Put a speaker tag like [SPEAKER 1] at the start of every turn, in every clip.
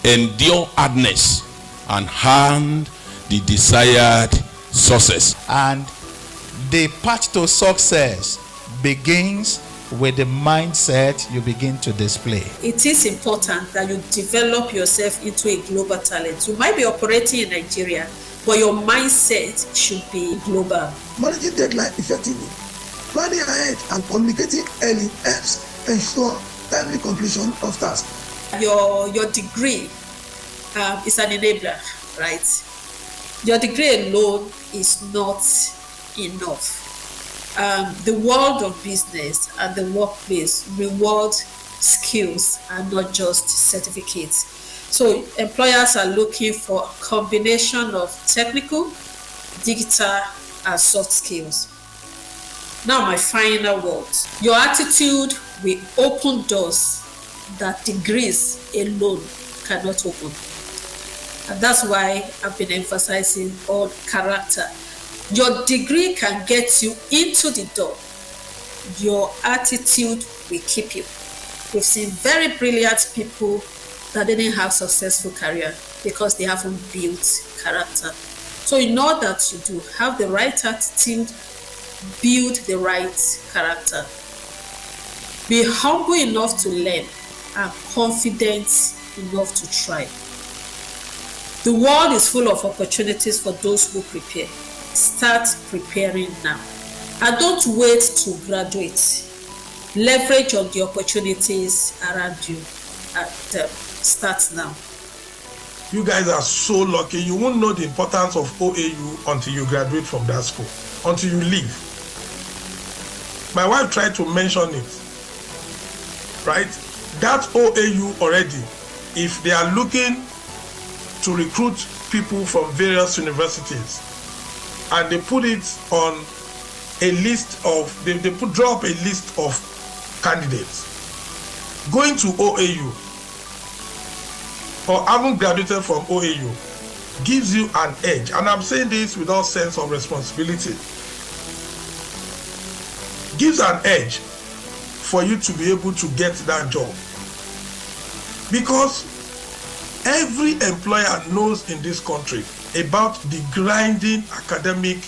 [SPEAKER 1] Endure hardness and hand the desired success.
[SPEAKER 2] And the path to success begins with the mindset you begin to display.
[SPEAKER 3] It is important that you develop yourself into a global talent. You might be operating in Nigeria, but your mindset should be global.
[SPEAKER 4] Managing deadline effectively, planning ahead, and communicating early helps ensure timely completion of tasks.
[SPEAKER 3] Your degree is an enabler, right? Your degree alone is not enough. The world of business and the workplace reward skills and not just certificates. So employers are looking for a combination of technical, digital, and soft skills. Now my final words. Your attitude will open doors that degrees alone cannot open. And that's why I've been emphasizing on character. Your degree can get you into the door. Your attitude will keep you. We've seen very brilliant people that didn't have successful career because they haven't built character. So in order to have the right attitude, build the right character. Be humble enough to learn and confident enough to try. The world is full of opportunities for those who prepare. Start preparing now. And don't wait to graduate. Leverage on the opportunities around you and start now.
[SPEAKER 4] You guys are so lucky. You won't know the importance of OAU until you graduate from that school, until you leave. My wife tried to mention it, right? That OAU already, if they are looking to recruit people from various universities and they put it on a list of, draw up a list of candidates, going to OAU or having graduated from OAU gives you an edge. And I'm saying this without sense of responsibility. Gives an edge for you to be able to get that job. Because every employer knows in this country about the grinding academic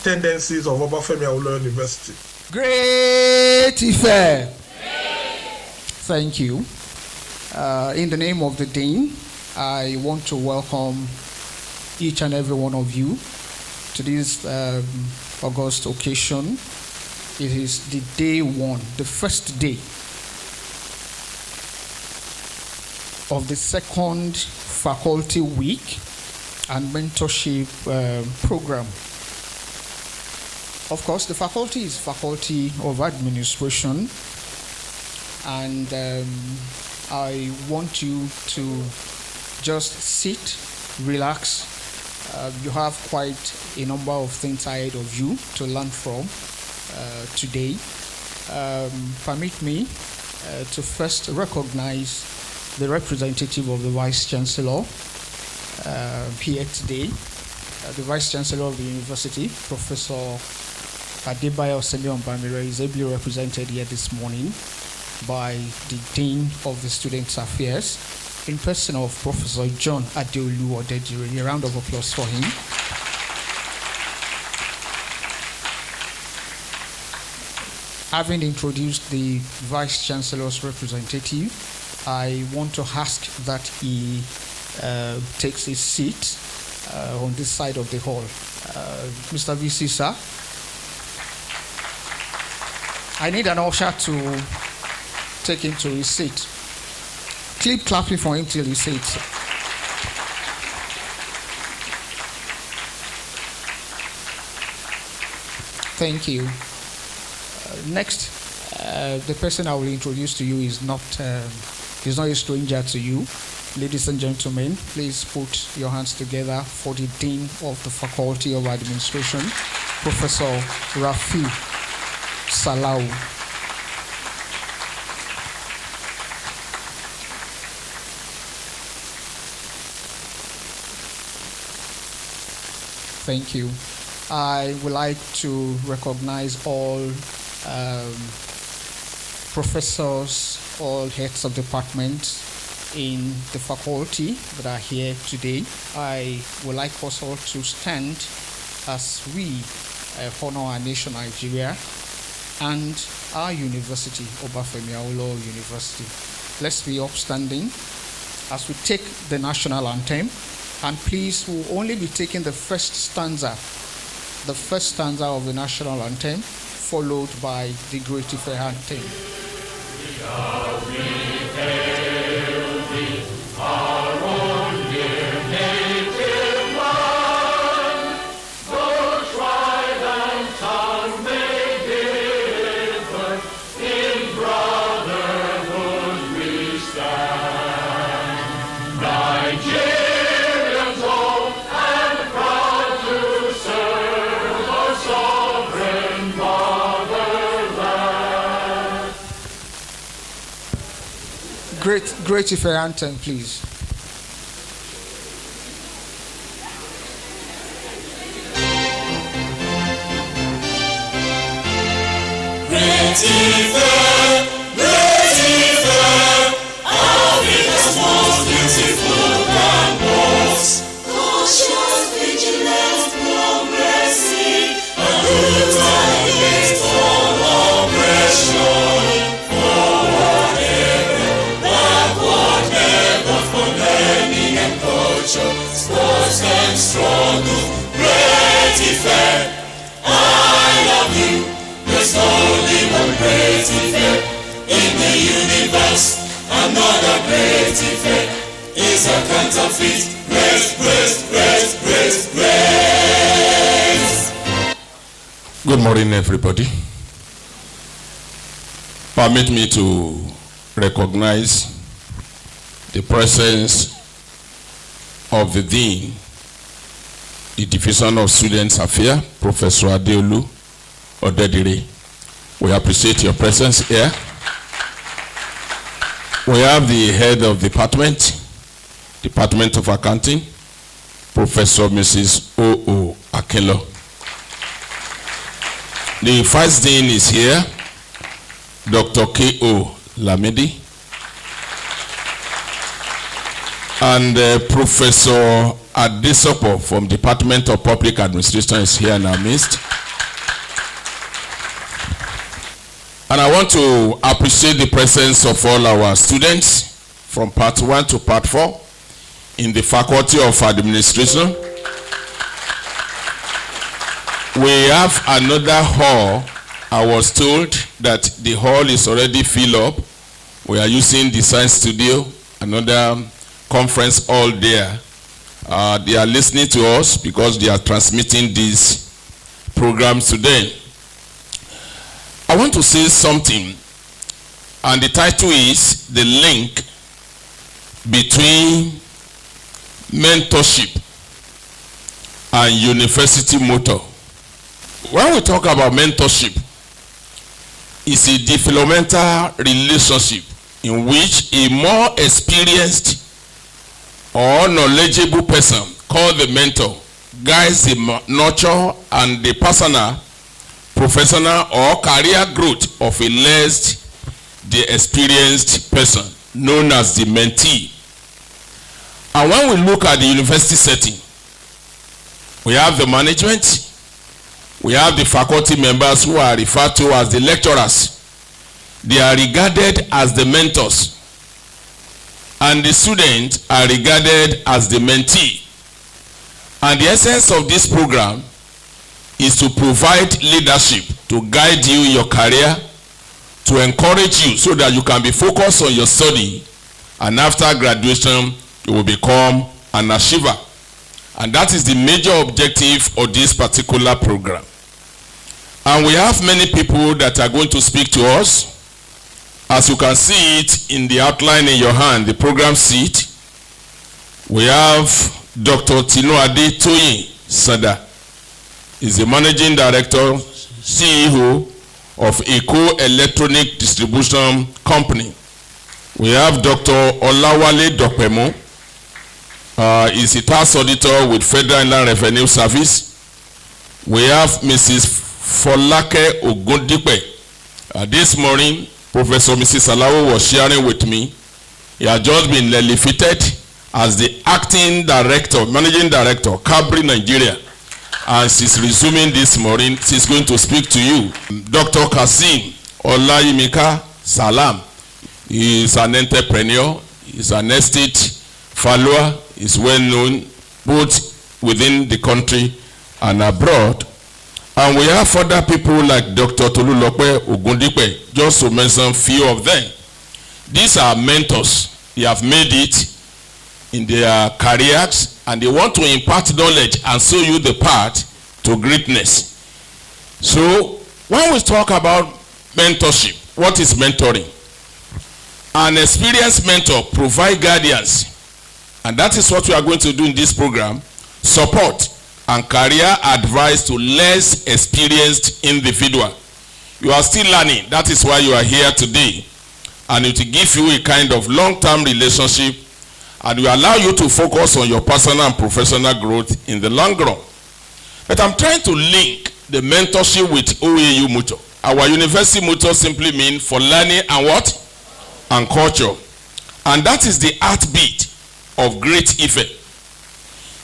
[SPEAKER 4] tendencies of Obafemi Awolowo University.
[SPEAKER 5] Great Ife. Thank you. In the name of the Dean, I want to welcome each and every one of you to this August occasion. It is the day one, the first day of the second faculty week and mentorship program. Of course, the faculty is Faculty of Administration, and I want you to just sit, relax. You have quite a number of things ahead of you to learn from today. Permit me to first recognize the representative of the Vice Chancellor here today, the Vice Chancellor of the University, Professor Adebayo Simeon Bamire is ably represented here this morning by the Dean of the Students' Affairs, in person of Professor John Adeolu Odejire. A round of applause for him. Having introduced the Vice Chancellor's representative, I want to ask that he takes his seat on this side of the hall. Mr. VC, sir. I need an usher to take him to his seat. Keep clapping for him till he sits. Thank you. Next, the person I will introduce to you is not a stranger to you. Ladies and gentlemen, please put your hands together for the Dean of the Faculty of Administration, Professor Rafi Salau. Thank you. I would like to recognize all professors, all heads of departments in the faculty that are here today. I would like us all to stand as we honor our nation, Nigeria, and our university, Obafemi Awolowo University. Let's be upstanding as we take the national anthem. And please, we'll only be taking the first stanza of the national anthem, followed by the Great Ife anthem. Great Ife anthem, please.
[SPEAKER 6] Great Ife, Africa's most beautiful campus. Cautious, vigilant, progressive, and rooted against all oppression. Sports and struggle, Great Ife, I love you. There's only one Great Ife in the universe. Another Great Ife is a counterfeit. Great.
[SPEAKER 1] Good morning, everybody. Permit me to recognize the presence of the Dean, the Division of Students Affairs, Professor Adeolu Odejire. We appreciate your presence here. We have the head of Department of Accounting, Professor Mrs. O.O. Akinlo. The Vice Dean is here, Dr. K.O. Lamidi. And Professor Adesopo from Department of Public Administration is here in our midst. And I want to appreciate the presence of all our students from Part 1 to Part 4 in the Faculty of Administration. We have another hall. I was told that the hall is already filled up. We are using the Science Studio, another conference hall there. They are listening to us because they are transmitting these programs today. I want to say something, and the title is The Link Between Mentorship and University Motto. When we talk about mentorship, it's a developmental relationship in which a more experienced or knowledgeable person called the mentor guides the nurture and the personal professional or career growth of a less experienced person, known as the mentee. And when we look at the university setting, we have the management, we have the faculty members who are referred to as the lecturers. They are regarded as the mentors, and the students are regarded as the mentee. And the essence of this program is to provide leadership to guide you in your career, to encourage you so that you can be focused on your study, and after graduation you will become an achiever. And that is the major objective of this particular program. And we have many people that are going to speak to us. As you can see it in the outline in your hand, the program sheet, we have Dr. Tinuade Toyin Sada. He's the Managing Director, CEO of Eco Electronic Distribution Company. We have Dr. Olawale Dopemo. He's a tax auditor with Federal Inland Revenue Service. We have Mrs. Folake Ogundipe. This morning, Professor Mrs. Alawo was sharing with me. He had just been elevated as the acting director, managing director, Cabri Nigeria. And she's resuming this morning. She's going to speak to you. Dr. Kasim Olayimika Salam. He is an entrepreneur. He is an estate follower. He is well known both within the country and abroad. And we have other people like Dr. Tolulope Ogundipe, just to mention few of them. These are mentors. They have made it in their careers, and they want to impart knowledge and show you the path to greatness. So when we talk about mentorship, what is mentoring? An experienced mentor provides guidance, and that is what we are going to do in this program: support and career advice to less experienced individual. You are still learning. That is why you are here today, and it will give you a kind of long-term relationship, and will allow you to focus on your personal and professional growth in the long run. But I'm trying to link the mentorship with OAU motto. Our university motto simply means for learning and what? And culture. And that is the heartbeat of great effect.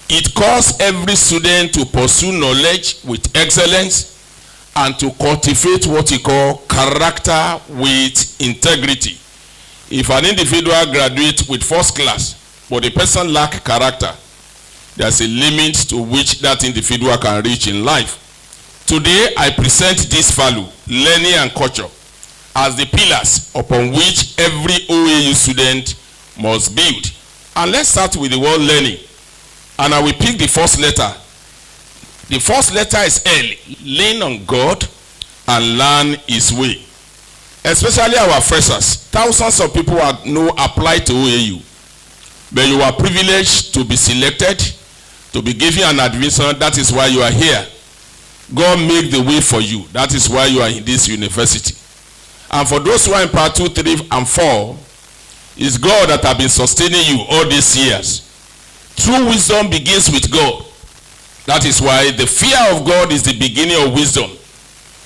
[SPEAKER 1] It calls every student to pursue knowledge with excellence and to cultivate what we call character with integrity. If an individual graduates with first class, but the person lacks character, there's a limit to which that individual can reach in life. Today, I present this value, learning and culture, as the pillars upon which every OAU student must build. And let's start with the word learning. And I will pick the first letter. The first letter is L. Lean on God and learn His way. Especially our freshers. Thousands of people apply to OAU. But you are privileged to be selected, to be given an admission. That is why you are here. God made the way for you. That is why you are in this university. And for those who are in part 2, 3, and 4, it's God that has been sustaining you all these years. True wisdom begins with God. That is why the fear of God is the beginning of wisdom.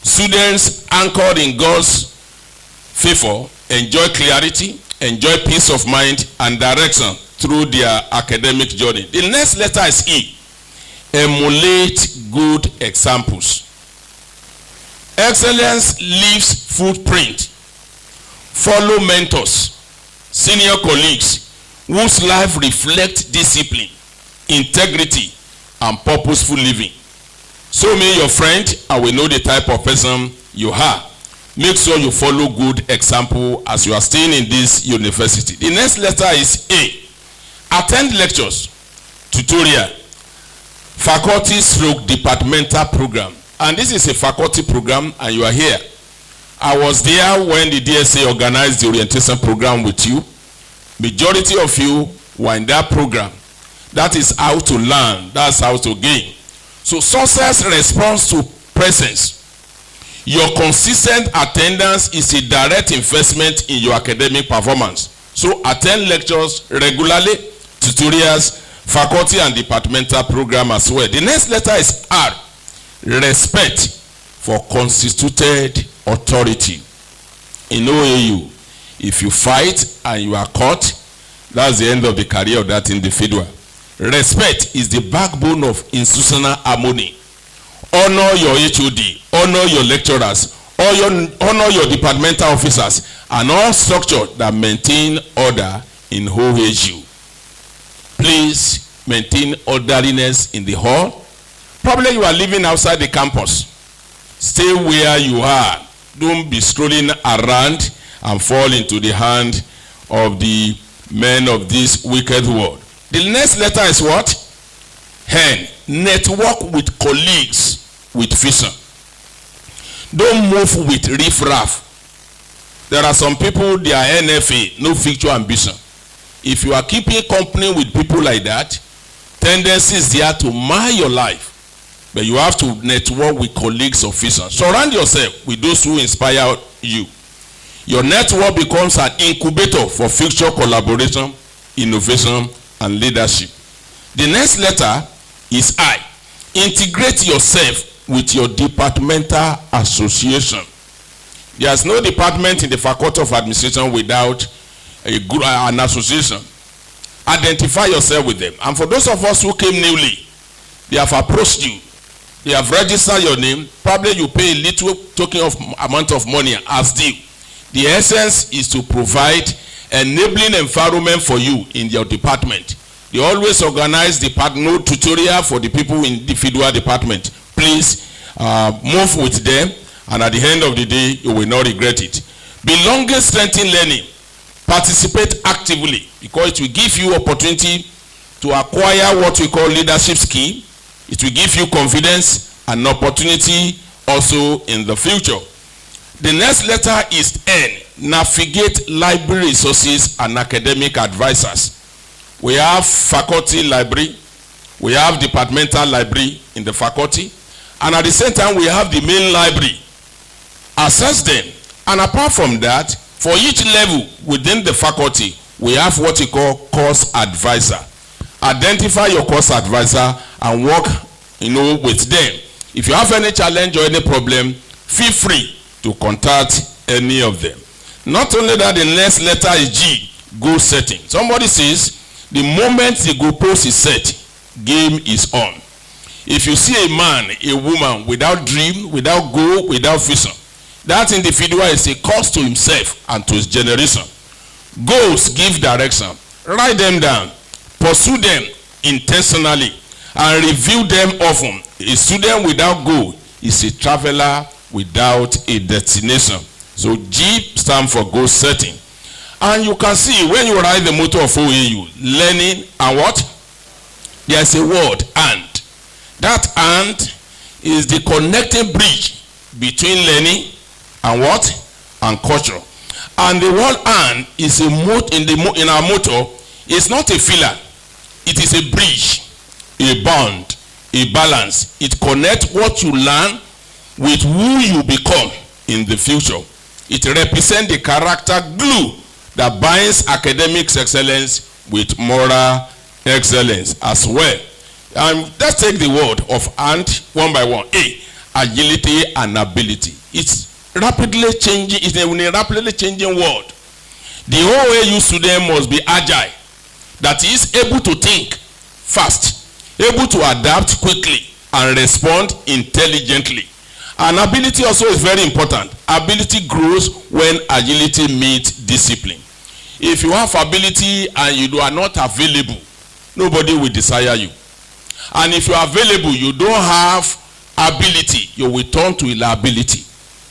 [SPEAKER 1] Students anchored in God's favor enjoy clarity, enjoy peace of mind and direction through their academic journey. The next letter is E. Emulate good examples. Excellence leaves footprint. Follow mentors, senior colleagues whose life reflects discipline, integrity, and purposeful living. So may your friend, and we know the type of person you are. Make sure you follow good example as you are staying in this university. The next letter is A. Attend lectures, tutorial, faculty/departmental program. And this is a faculty program, and you are here. I was there when the DSA organized the orientation program with you. Majority of you were in that program. That is how to learn. That's how to gain. So success responds to presence. Your consistent attendance is a direct investment in your academic performance. So attend lectures regularly, tutorials, faculty and departmental program as well. The next letter is R. Respect. for constituted authority. In OAU, if you fight and you are caught, that's the end of the career of that individual. Respect is the backbone of institutional harmony. Honor your HOD, honor your lecturers, honor your departmental officers, and all structures that maintain order in OAU. Please maintain orderliness in the hall. Probably you are living outside the campus. Stay where you are. Don't be strolling around and fall into the hand of the men of this wicked world. The next letter is what? N. Network with colleagues with vision. Don't move with riffraff. There are some people, they are NFA, no future ambition. If you are keeping company with people like that, tendencies there to mar your life. But you have to network with colleagues of vision. Surround yourself with those who inspire you. Your network becomes an incubator for future collaboration, innovation, and leadership. The next letter is I. Integrate yourself with your departmental association. There is no department in the Faculty of Administration without an association. Identify yourself with them. And for those of us who came newly, they have approached you. They have registered your name. Probably you pay a little token of amount of money as due. The essence is to provide enabling environment for you in your department. They always organize department tutorial for the people in the individual department. Please move with them, and at the end of the day, you will not regret it. Belonging, strengthen learning. Participate actively, because it will give you opportunity to acquire what we call leadership skill. It will give you confidence and opportunity also in the future. The next letter is N. Navigate library resources and academic advisors. We have faculty library, we have departmental library in the faculty, and at the same time we have the main library. Assess them, and apart from that, for each level within the faculty, we have what we call course advisor. Identify your course advisor and work with them. If you have any challenge or any problem, feel free to contact any of them. Not only that, the next letter is G. Goal setting. Somebody says, the moment the goalpost is set, game is on. If you see a man, a woman without dream, without goal, without vision, that individual is a cost to himself and to his generation. Goals give direction. Write them down. Pursue them intentionally and review them often. A student without goal is a traveler without a destination. So G stands for goal setting. And you can see when you write the motto of OAU, learning and what? There's a word, and. That and is the connecting bridge between learning and what? And culture. And the word and is a in our motto, it's not a filler. It is a bridge, a bond, a balance. It connects what you learn with who you become in the future. It represents the character glue that binds academic excellence with moral excellence as well. Let's take the word of and one by one. A, agility and ability. It's rapidly changing. It's a rapidly changing world. The OAU student must be agile, that is able to think fast, able to adapt quickly and respond intelligently. And ability also is very important. Ability grows when agility meets discipline. If you have ability and you are not available, nobody will desire you. And if you are available, you don't have ability, you will turn to inability.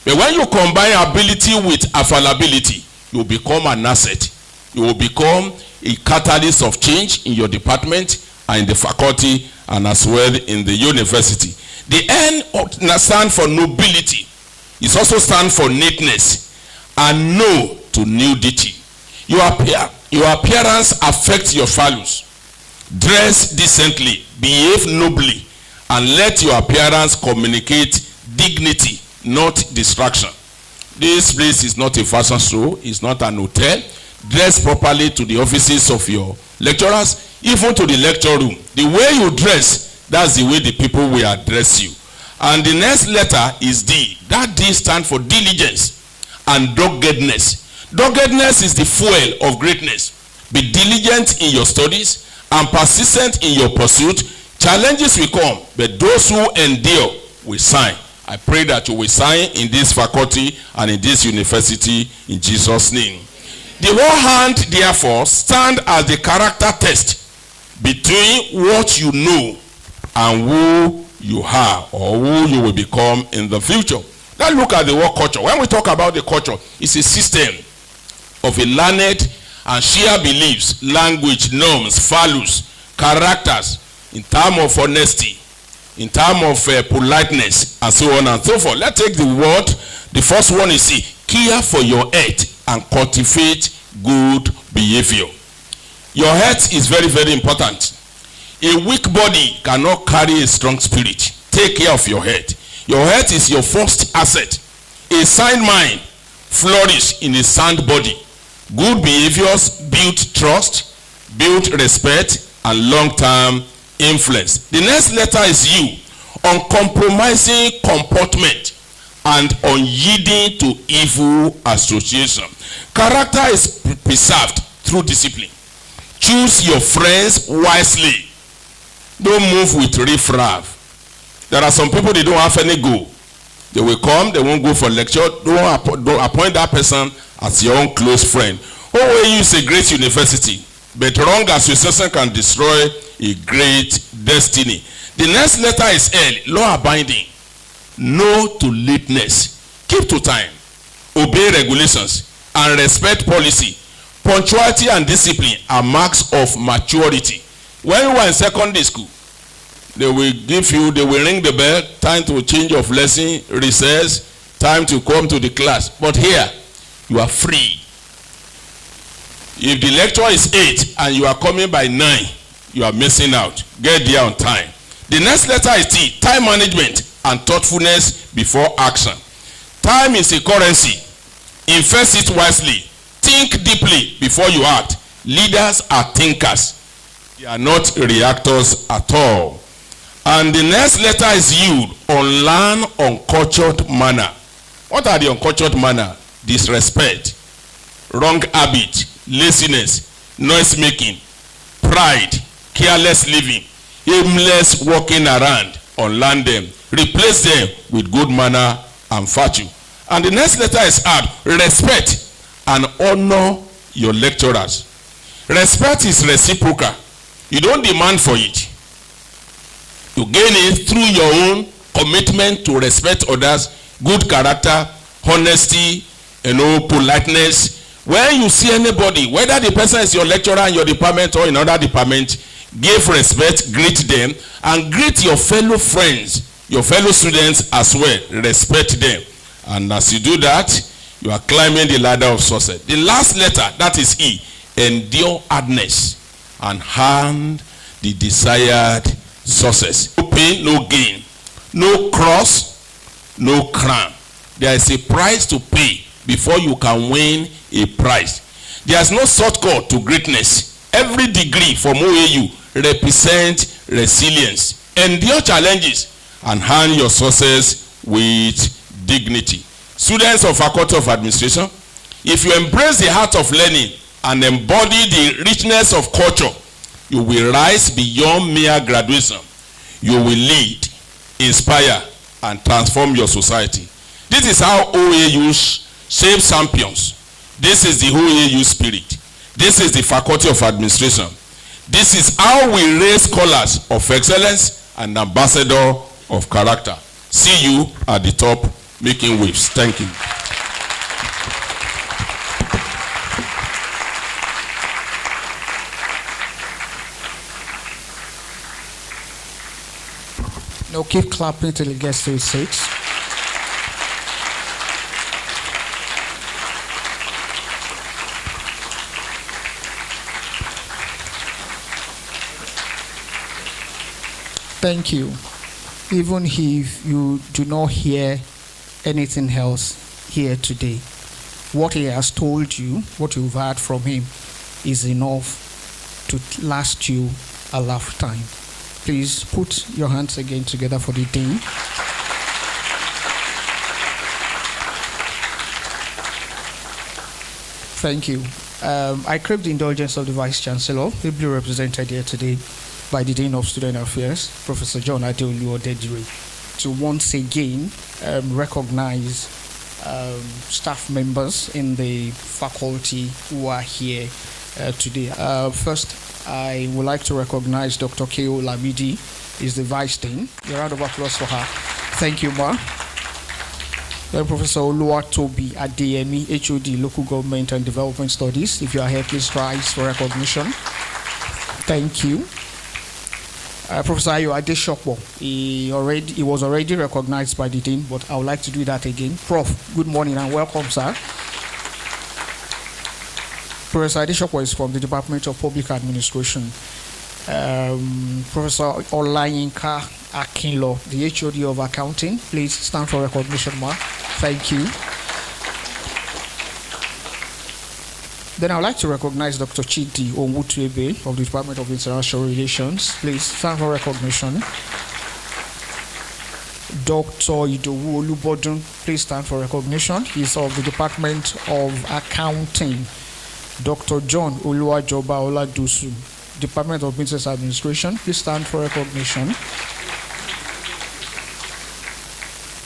[SPEAKER 1] But when you combine ability with availability, you become an asset. You will become a catalyst of change in your department and in the faculty and as well in the university. The N stands for nobility. It also stands for neatness and no to nudity. Your appearance affects your values. Dress decently, behave nobly, and let your appearance communicate dignity, not distraction. This place is not a fashion show, it's not an hotel. Dress properly to the offices of your lecturers, even to the lecture room. The way you dress, that's the way the people will address you. And the next letter is D. That D stands for diligence and doggedness. Doggedness is the fuel of greatness. Be diligent in your studies and persistent in your pursuit. Challenges will come, but those who endure will shine. I pray that you will shine in this faculty and in this university in Jesus' name. The whole hand, therefore, stand as the character test between what you know and who you are or who you will become in the future. Now look at the word culture. When we talk about the culture, it's a system of a learned and shared beliefs, language, norms, values, characters, in terms of honesty, in terms of politeness, and so on and so forth. Let's take the word. The first one is care for your health and cultivate good behavior. Your health is very, very important. A weak body cannot carry a strong spirit. Take care of your health. Your health is your first asset. A sound mind flourish in a sound body. Good behaviors build trust, build respect, and long-term influence. The next letter is U. Uncompromising comportment and unyielding to evil association. Character is preserved through discipline. Choose your friends wisely. Don't move with riffraff. There are some people, they don't have any goal. They will come, they won't go for lecture. Don't appoint that person as your own close friend. OAU is a great university, but wrong association can destroy a great destiny. The next letter is L, law abiding. No to lateness. Keep to time. Obey regulations and respect policy. Punctuality and discipline are marks of maturity. When you are in secondary school, they will ring the bell, time to change of lesson, recess, time to come to the class. But here, you are free. If the lecture is 8 and you are coming by 9, you are missing out. Get there on time. The next letter is T, time management and thoughtfulness before action. Time is a currency. Invest it wisely. Think deeply before you act. Leaders are thinkers. They are not reactors at all. And the next letter is U, unlearn uncultured manner. What are the uncultured manner? Disrespect, wrong habit, laziness, noise making, pride, careless living, aimless walking around. Unlearn them. Replace them with good manner and virtue. And the next letter is R, respect and honor your lecturers. Respect is reciprocal. You don't demand for it. You gain it through your own commitment to respect others, good character, honesty, politeness. When you see anybody, whether the person is your lecturer in your department or in another department, give respect, greet them, and greet your fellow friends, your fellow students as well. Respect them. And as you do that, you are climbing the ladder of success. The last letter, that is E, endure hardness and hand the desired success. No pain, no gain. No cross, no crown. There is a price to pay before you can win a prize. There is no shortcut to greatness. Every degree from OAU represents resilience. Endure challenges and hand your success with dignity. Students of Faculty of Administration, if you embrace the heart of learning and embody the richness of culture, you will rise beyond mere graduation. You will lead, inspire, and transform your society. This is how OAU shape champions. This is the OAU spirit. This is the Faculty of Administration. This is how we raise scholars of excellence and ambassador of character. See you at the top making waves. Thank you.
[SPEAKER 5] No, keep clapping till it gets to 6. Thank you. Even if you do not hear anything else here today, what he has told you, what you've heard from him, is enough to last you a lifetime. Please put your hands again together for the dean. Thank you. I crave the indulgence of the Vice Chancellor, ably represented here today by the Dean of Student Affairs, Professor John Adeolu Odedire, to once again recognize staff members in the faculty who are here today. First, I would like to recognize Dr. K.O. Lamidi, is the Vice Dean. A round of applause for her. Thank you, Ma. Then Professor Oluwatobi Adeyemi, HOD, Local Government and Development Studies. If you are here, please rise for recognition. Thank you. Professor Ayo Adeshokbo, he was already recognized by the Dean, but I would like to do that again. Prof, good morning and welcome, sir. Professor Adeshokbo is from the Department of Public Administration. Professor Olayinka Akinlo, the HOD of Accounting, please stand for recognition, ma. Thank you. Then I would like to recognize Dr. Chidi Onwutuebe of the Department of International Relations. Please stand for recognition. Dr. Idowu Olubodun, please stand for recognition. He's of the Department of Accounting. Dr. John Oluwajoba Oladusu, Department of Business Administration, please stand for recognition.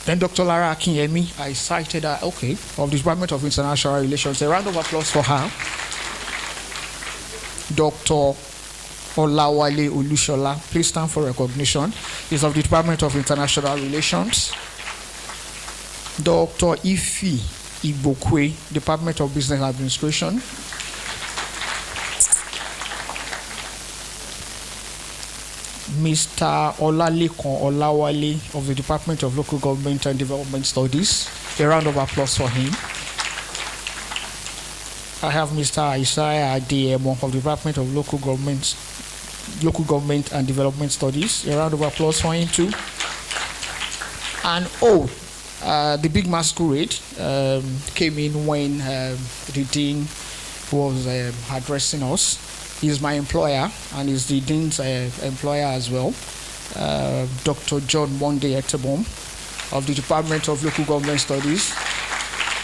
[SPEAKER 5] Then Dr. Lara Akinyemi, I cited her, okay, of the Department of International Relations. A round of applause for her. Dr. Olawale Olushola, please stand for recognition. He's of the Department of International Relations. Dr. Ifi Igbokwe, Department of Business Administration. Mr. Olalekan Olawale of the Department of Local Government and Development Studies. A round of applause for him. I have Mr. Isaiah Adeyemo of the Department of Local Government and Development Studies. A round of applause for him too. And the big masquerade came in when the Dean was addressing us. He's my employer and is the Dean's employer as well. Dr. John Monday Etebom of the Department of Local Government Studies.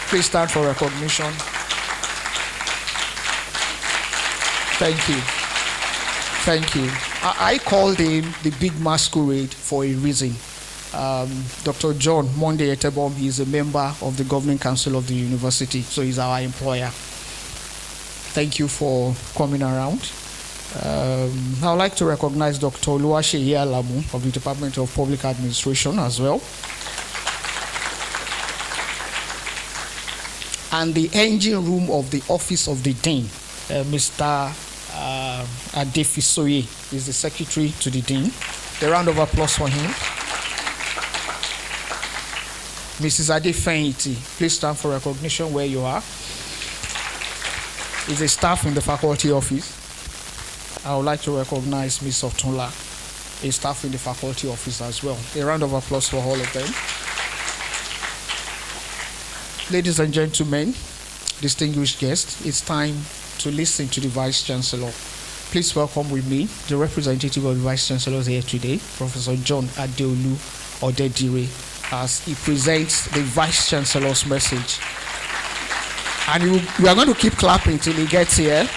[SPEAKER 5] Please stand for recognition. Thank you. Thank you. I called him the big masquerade for a reason. Dr. John Monday Etebom is a member of the Governing Council of the university, so he's our employer. Thank you for coming around. I would like to recognize Dr. Oluwaseyi Alamu of the Department of Public Administration as well. And the engine room of the Office of the Dean, Mr. Adefisoye is the Secretary to the Dean. A round of applause for him. Mrs. Adefenyiti, please stand for recognition where you are. Is a staff in the faculty office. I would like to recognize Ms. Otunla, a staff in the faculty office as well. A round of applause for all of them. Ladies and gentlemen, distinguished guests, it's time to listen to the Vice Chancellor. Please welcome with me the representative of the Vice Chancellor here today, Professor John Adeolu Odedire, as he presents the Vice Chancellor's message. And you are going to keep clapping till he gets here.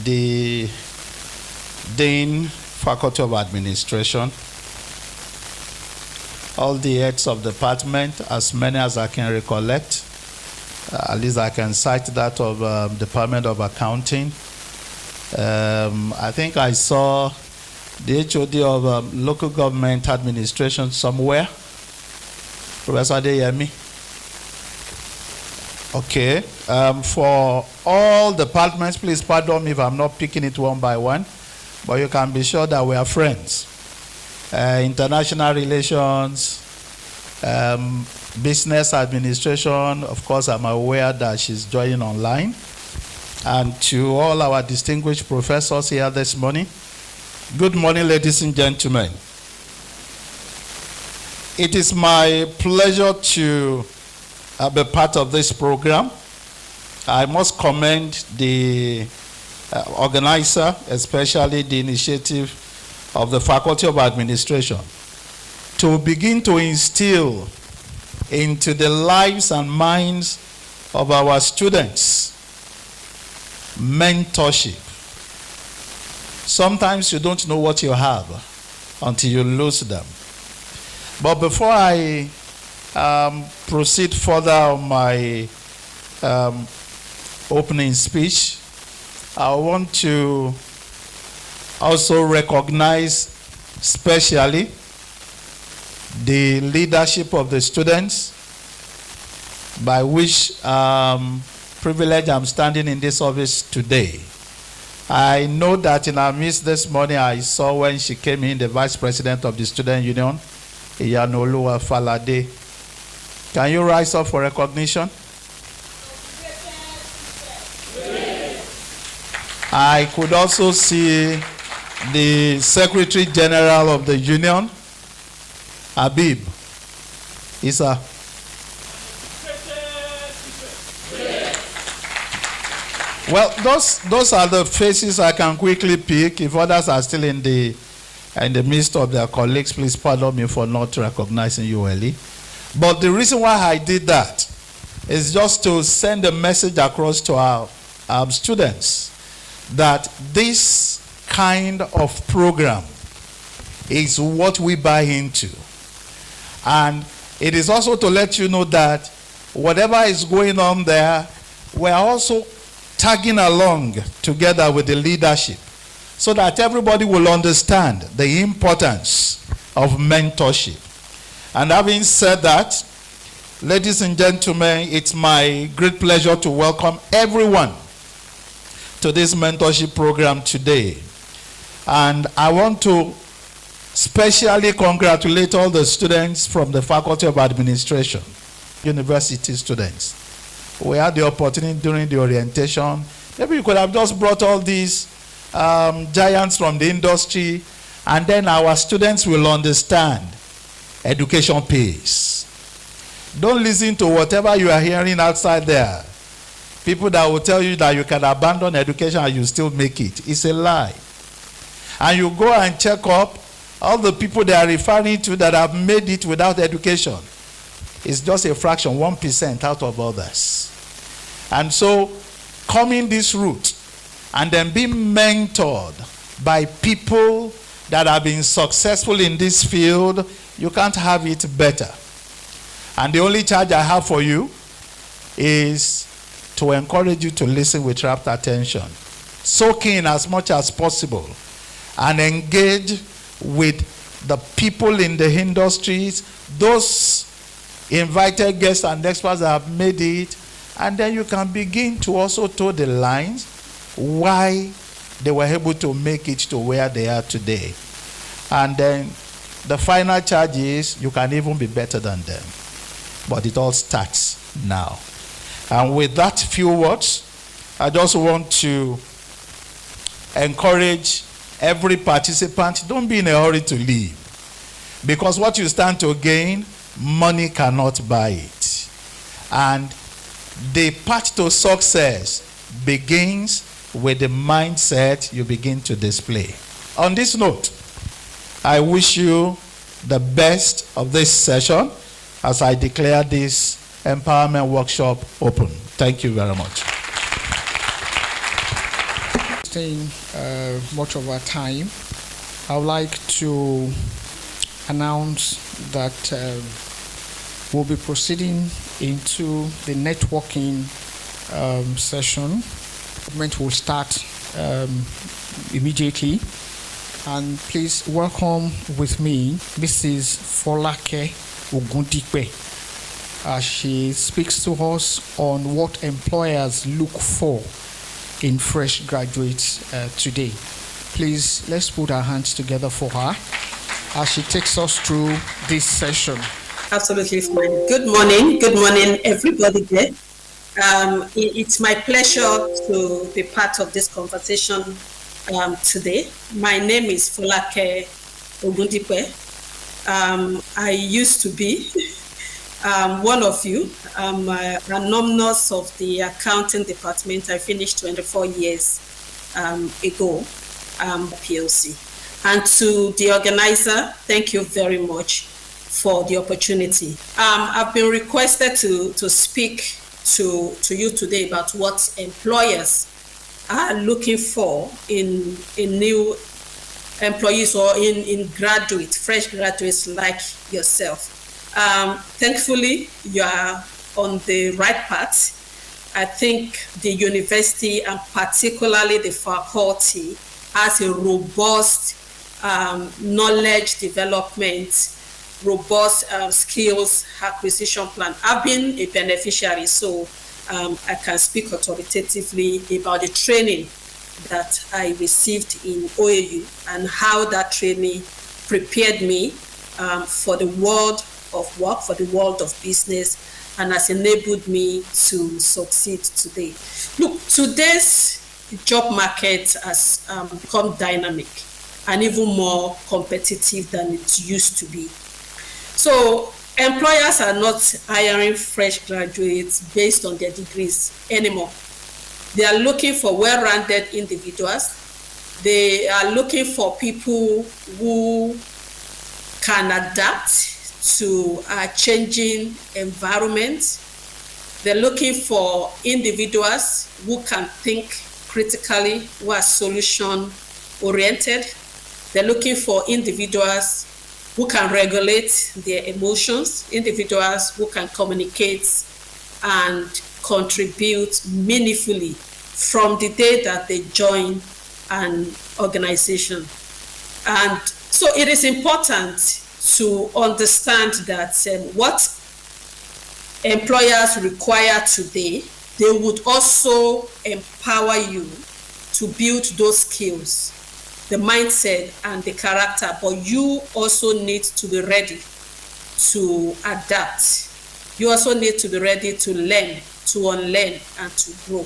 [SPEAKER 2] The Dean, Faculty of Administration, all the heads of department, as many as I can recollect, at least I can cite that of Department of Accounting. I think I saw the HOD of Local Government Administration somewhere. Professor Adeyemi. Okay. For all departments, please pardon me if I'm not picking it one by one, but you can be sure that we are friends. International relations, business administration, of course, I'm aware that she's joining online. And to all our distinguished professors here this morning, good morning, ladies and gentlemen. It is my pleasure to be part of this program. I must commend the organizer, especially the initiative of the Faculty of Administration. to begin to instill into the lives and minds of our students mentorship. Sometimes you don't know what you have until you lose them. But before I proceed further on my opening speech, I want to also recognize specially the leadership of the students, by which privilege I'm standing in this office today. I know that in our midst this morning, I saw when she came in, the Vice President of the Student Union, Iyanoluwa Falade. Can you rise up for recognition? I could also see the Secretary General of the Union, Habib Isa. Well, those are the faces I can quickly pick. If others are still in the midst of their colleagues, please pardon me for not recognizing you early. But the reason why I did that is just to send a message across to our students that this kind of program is what we buy into. And it is also to let you know that whatever is going on there, we're also tagging along together with the leadership so that everybody will understand the importance of mentorship. And having said that, ladies and gentlemen, it's my great pleasure to welcome everyone to this mentorship program today. And I want to specially congratulate all the students from the Faculty of Administration, university students. We had the opportunity during the orientation. Maybe you could have just brought all these giants from the industry, and then our students will understand education pays. Don't listen to whatever you are hearing outside there. People that will tell you that you can abandon education and you still make it. It's a lie. And you go and check up all the people they are referring to that have made it without education. It's just a fraction, 1% out of others. And so, coming this route and then being mentored by people that have been successful in this field, you can't have it better. And the only charge I have for you is to encourage you to listen with rapt attention. Soak in as much as possible and engage with the people in the industries, those invited guests and experts that have made it, and then you can begin to also toe the lines why they were able to make it to where they are today. And then the final charge is you can even be better than them. But it all starts now. And with that few words, I just want to encourage every participant, don't be in a hurry to leave. Because what you stand to gain, money cannot buy it. And the path to success begins with the mindset you begin to display. On this note, I wish you the best of this session as I declare this empowerment workshop open. Thank you very much.
[SPEAKER 5] Staying much of our time, I would like to announce that we'll be proceeding into the networking session. Movement will start immediately. And please welcome with me Mrs. Folake Ogundipe as she speaks to us on what employers look for in fresh graduates today. Please, let's put our hands together for her as she takes us through this session.
[SPEAKER 3] Absolutely fine. Good morning everybody there. It's my pleasure to be part of this conversation today. My name is Folake Ogundipe. I used to be one of you. I'm an alumnus of the accounting department. I finished 24 years ago, PLC. And to the organizer, thank you very much for the opportunity. I've been requested to speak to you today about what employers are looking for in new employees or in fresh graduates like yourself. Thankfully, you are on the right path. I think the university and particularly the faculty has a robust knowledge development, robust skills acquisition plan. I've been a beneficiary, so I can speak authoritatively about the training that I received in OAU and how that training prepared me for the world of work, for the world of business, and has enabled me to succeed today. Look, today's job market has become dynamic and even more competitive than it used to be. So employers are not hiring fresh graduates based on their degrees anymore. They are looking for well-rounded individuals. They are looking for people who can adapt to a changing environment. They're looking for individuals who can think critically, who are solution-oriented. They're looking for individuals who can regulate their emotions, individuals who can communicate and contribute meaningfully from the day that they join an organization. And so it is important to understand that what employers require today, they would also empower you to build those skills, the mindset and the character, but you also need to be ready to adapt. You also need to be ready to learn, to unlearn, and to grow.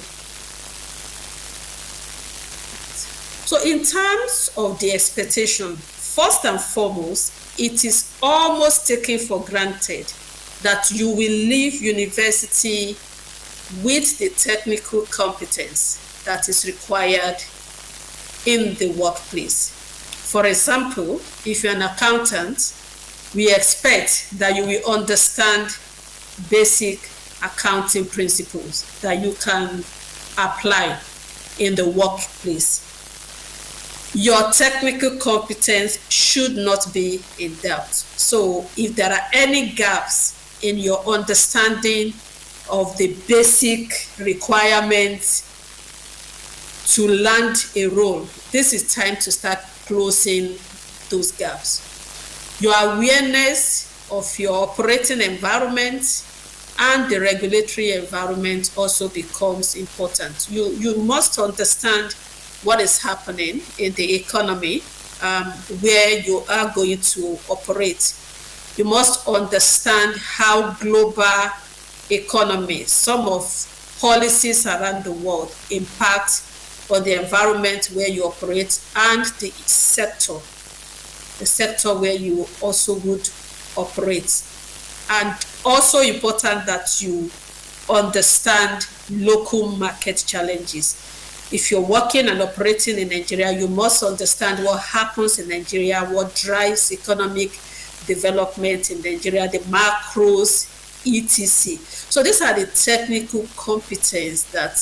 [SPEAKER 3] So in terms of the expectation, first and foremost, it is almost taken for granted that you will leave university with the technical competence that is required in the workplace. For example, if you're an accountant, we expect that you will understand basic accounting principles that you can apply in the workplace. Your technical competence should not be in doubt. So if there are any gaps in your understanding of the basic requirements to land a role, this is time to start closing those gaps. Your awareness of your operating environment and the regulatory environment also becomes important. You must understand what is happening in the economy where you are going to operate. You must understand how global economy, some of policies around the world impact on the environment where you operate and the sector where you also would operate. And also important that you understand local market challenges. If you're working and operating in Nigeria, you must understand what happens in Nigeria, what drives economic development in Nigeria, the macros, etc. So these are the technical competence that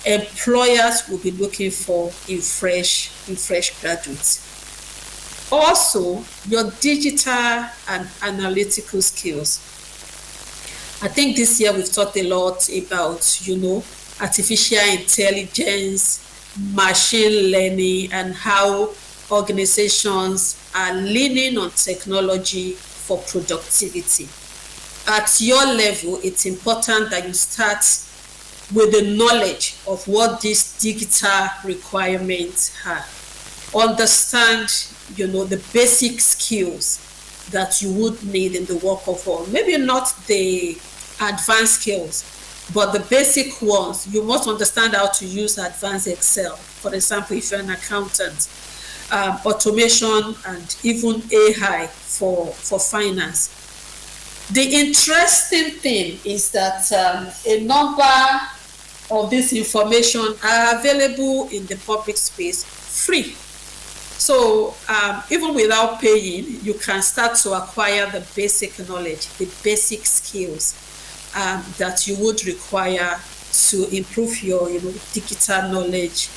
[SPEAKER 3] employers will be looking for in fresh graduates. Also, your digital and analytical skills. I think this year we've talked a lot about, artificial intelligence, machine learning, and how organizations are leaning on technology for productivity. At your level, it's important that you start with the knowledge of what these digital requirements are. Understand, the basic skills that you would need in the work of all. Maybe not the advanced skills, but the basic ones. You must understand how to use advanced Excel. For example, if you're an accountant, automation and even AI for finance. The interesting thing is that a number of this information are available in the public space free. So even without paying, you can start to acquire the basic knowledge, the basic skills that you would require to improve your digital knowledge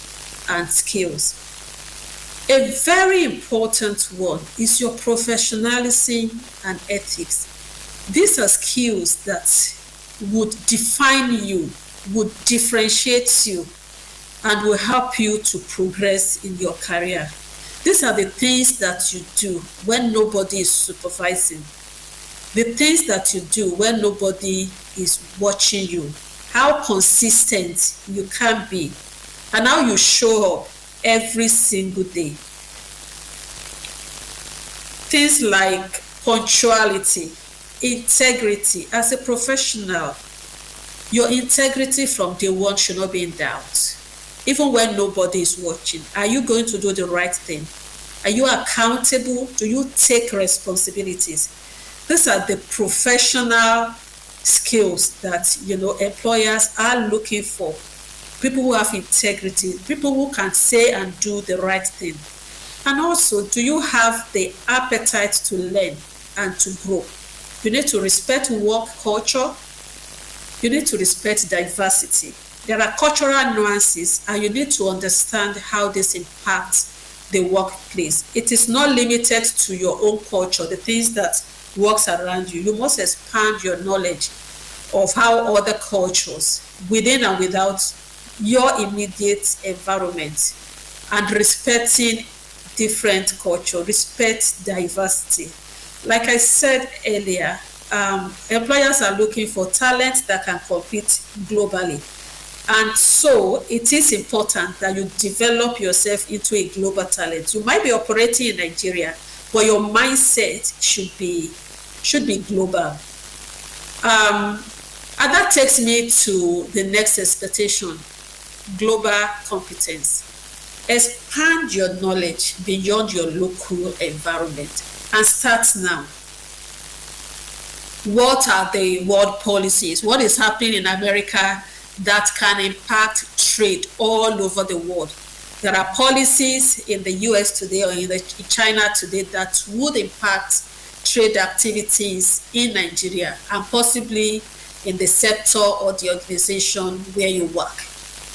[SPEAKER 3] and skills. A very important one is your professionalism and ethics. These are skills that would define you, would differentiate you, and will help you to progress in your career. These are the things that you do when nobody is supervising, the things that you do when nobody is watching you, how consistent you can be, and how you show up every single day. Things like punctuality, integrity. As a professional, your integrity from day one should not be in doubt. Even when nobody is watching, are you going to do the right thing? Are you accountable? Do you take responsibilities? These are the professional skills that employers are looking for. People who have integrity, people who can say and do the right thing. And also, do you have the appetite to learn and to grow? You need to respect work culture. You need to respect diversity. There are cultural nuances, and you need to understand how this impacts the workplace. It is not limited to your own culture, the things that works around you. You must expand your knowledge of how other cultures, within and without your immediate environment, and respecting different culture, respect diversity. Like I said earlier, employers are looking for talent that can compete globally. And so it is important that you develop yourself into a global talent. You might be operating in Nigeria, but your mindset should be global. And that takes me to the next expectation, global competence. Expand your knowledge beyond your local environment and start now. What are the world policies? What is happening in America that can impact trade all over the world? There are policies in the US today or in China today that would impact trade activities in Nigeria and possibly in the sector or the organization where you work.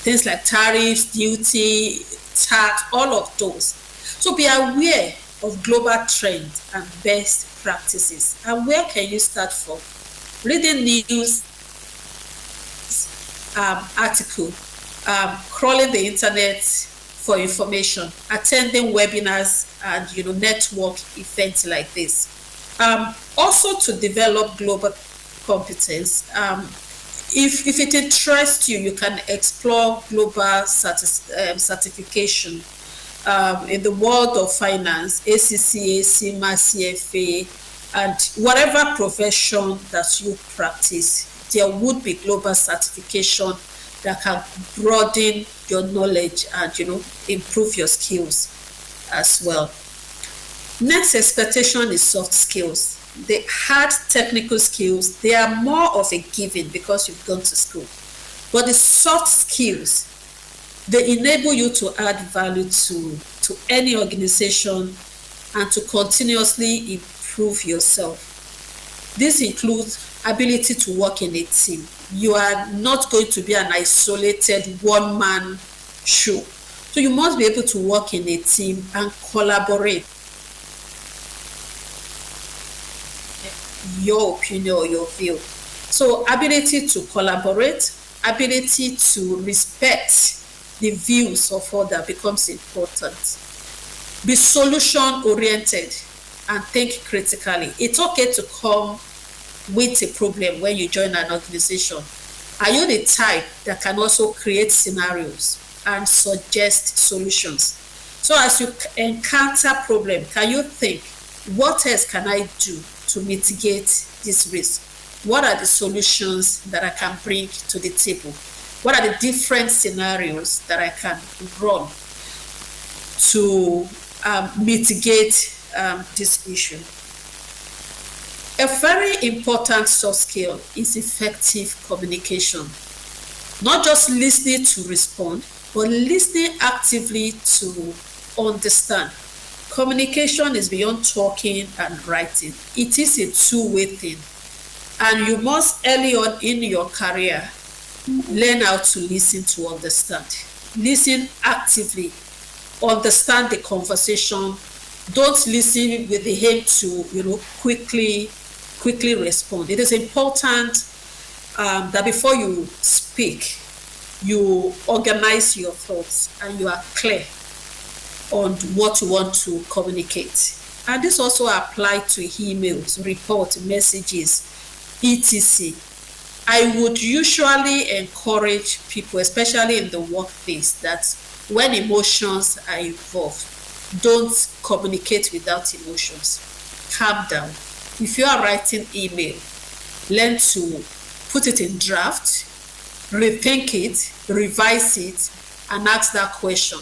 [SPEAKER 3] Things like tariffs, duty, tax, all of those. So be aware of global trends and best practices. And where can you start from? Reading news article, crawling the internet for information, attending webinars and network events like this. Also to develop global competence, if it interests you, you can explore global certification in the world of finance, ACCA, CIMA, CFA, and whatever profession that you practice, there would be global certification that can broaden your knowledge and improve your skills as well. Next expectation is soft skills. The hard technical skills, they are more of a given because you've gone to school. But the soft skills, they enable you to add value to any organization and to continuously improve yourself. This includes ability to work in a team. You are not going to be an isolated one-man show. So you must be able to work in a team and collaborate. Your opinion or your view. So ability to collaborate, ability to respect the views of others becomes important. Be solution oriented and think critically. It's okay to come with a problem when you join an organization. Are you the type that can also create scenarios and suggest solutions? So as you encounter problem, can you think, what else can I do to mitigate this risk? What are the solutions that I can bring to the table? What are the different scenarios that I can run to mitigate this issue? A very important soft skill is effective communication. Not just listening to respond, but listening actively to understand. communication is beyond talking and writing. It is a two-way thing. And you must, early on in your career, learn how to listen to understand. Listen actively. Understand the conversation. Don't listen with the aim to, quickly respond. It is important that before you speak, you organize your thoughts and you are clear on what you want to communicate. And this also applies to emails, reports, messages, etc. I would usually encourage people, especially in the workplace, that when emotions are involved, don't communicate without emotions. Calm down. If you are writing email, learn to put it in draft, rethink it, revise it, and ask that question.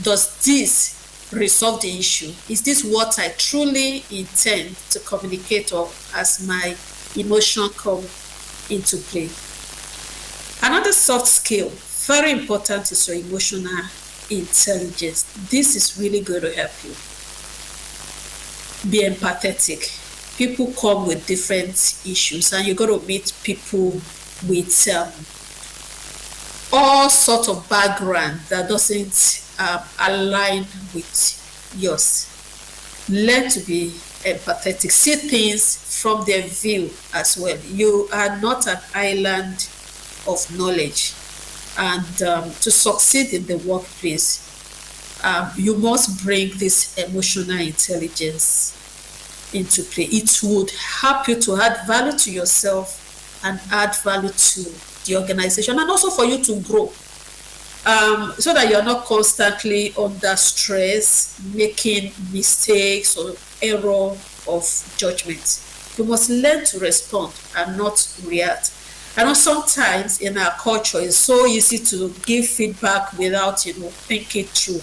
[SPEAKER 3] Does this resolve the issue? Is this what I truly intend to communicate, or as my emotion come into play? Another soft skill, very important, is your emotional intelligence. This is really going to help you. Be empathetic. People come with different issues, and you're going to meet people with all sorts of background that doesn't align with yours. Learn to be empathetic. See things from their view as well. You are not an island of knowledge, and to succeed in the workplace, you must bring this emotional intelligence into play. It would help you to add value to yourself and add value to the organization, and also for you to grow, so that you're not constantly under stress, making mistakes or error of judgment. You must learn to respond and not react. I know sometimes in our culture it's so easy to give feedback without thinking through,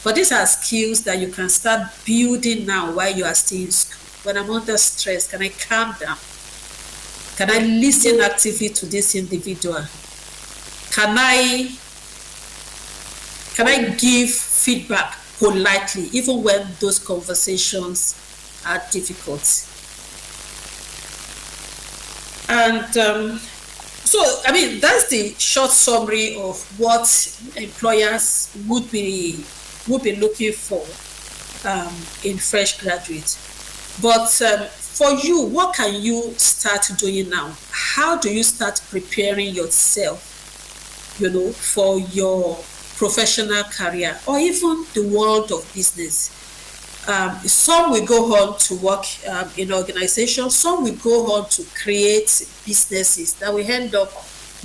[SPEAKER 3] but these are skills that you can start building now while you are still in school. When I'm under stress, can I calm down? Can I listen actively to this individual? Can I give feedback politely, even when those conversations are difficult? And that's the short summary of what employers would be looking for in fresh graduates. But for you, what can you start doing now? How do you start preparing yourself, for your professional career or even the world of business? Some will go on to work in organizations. Some will go on to create businesses that will end up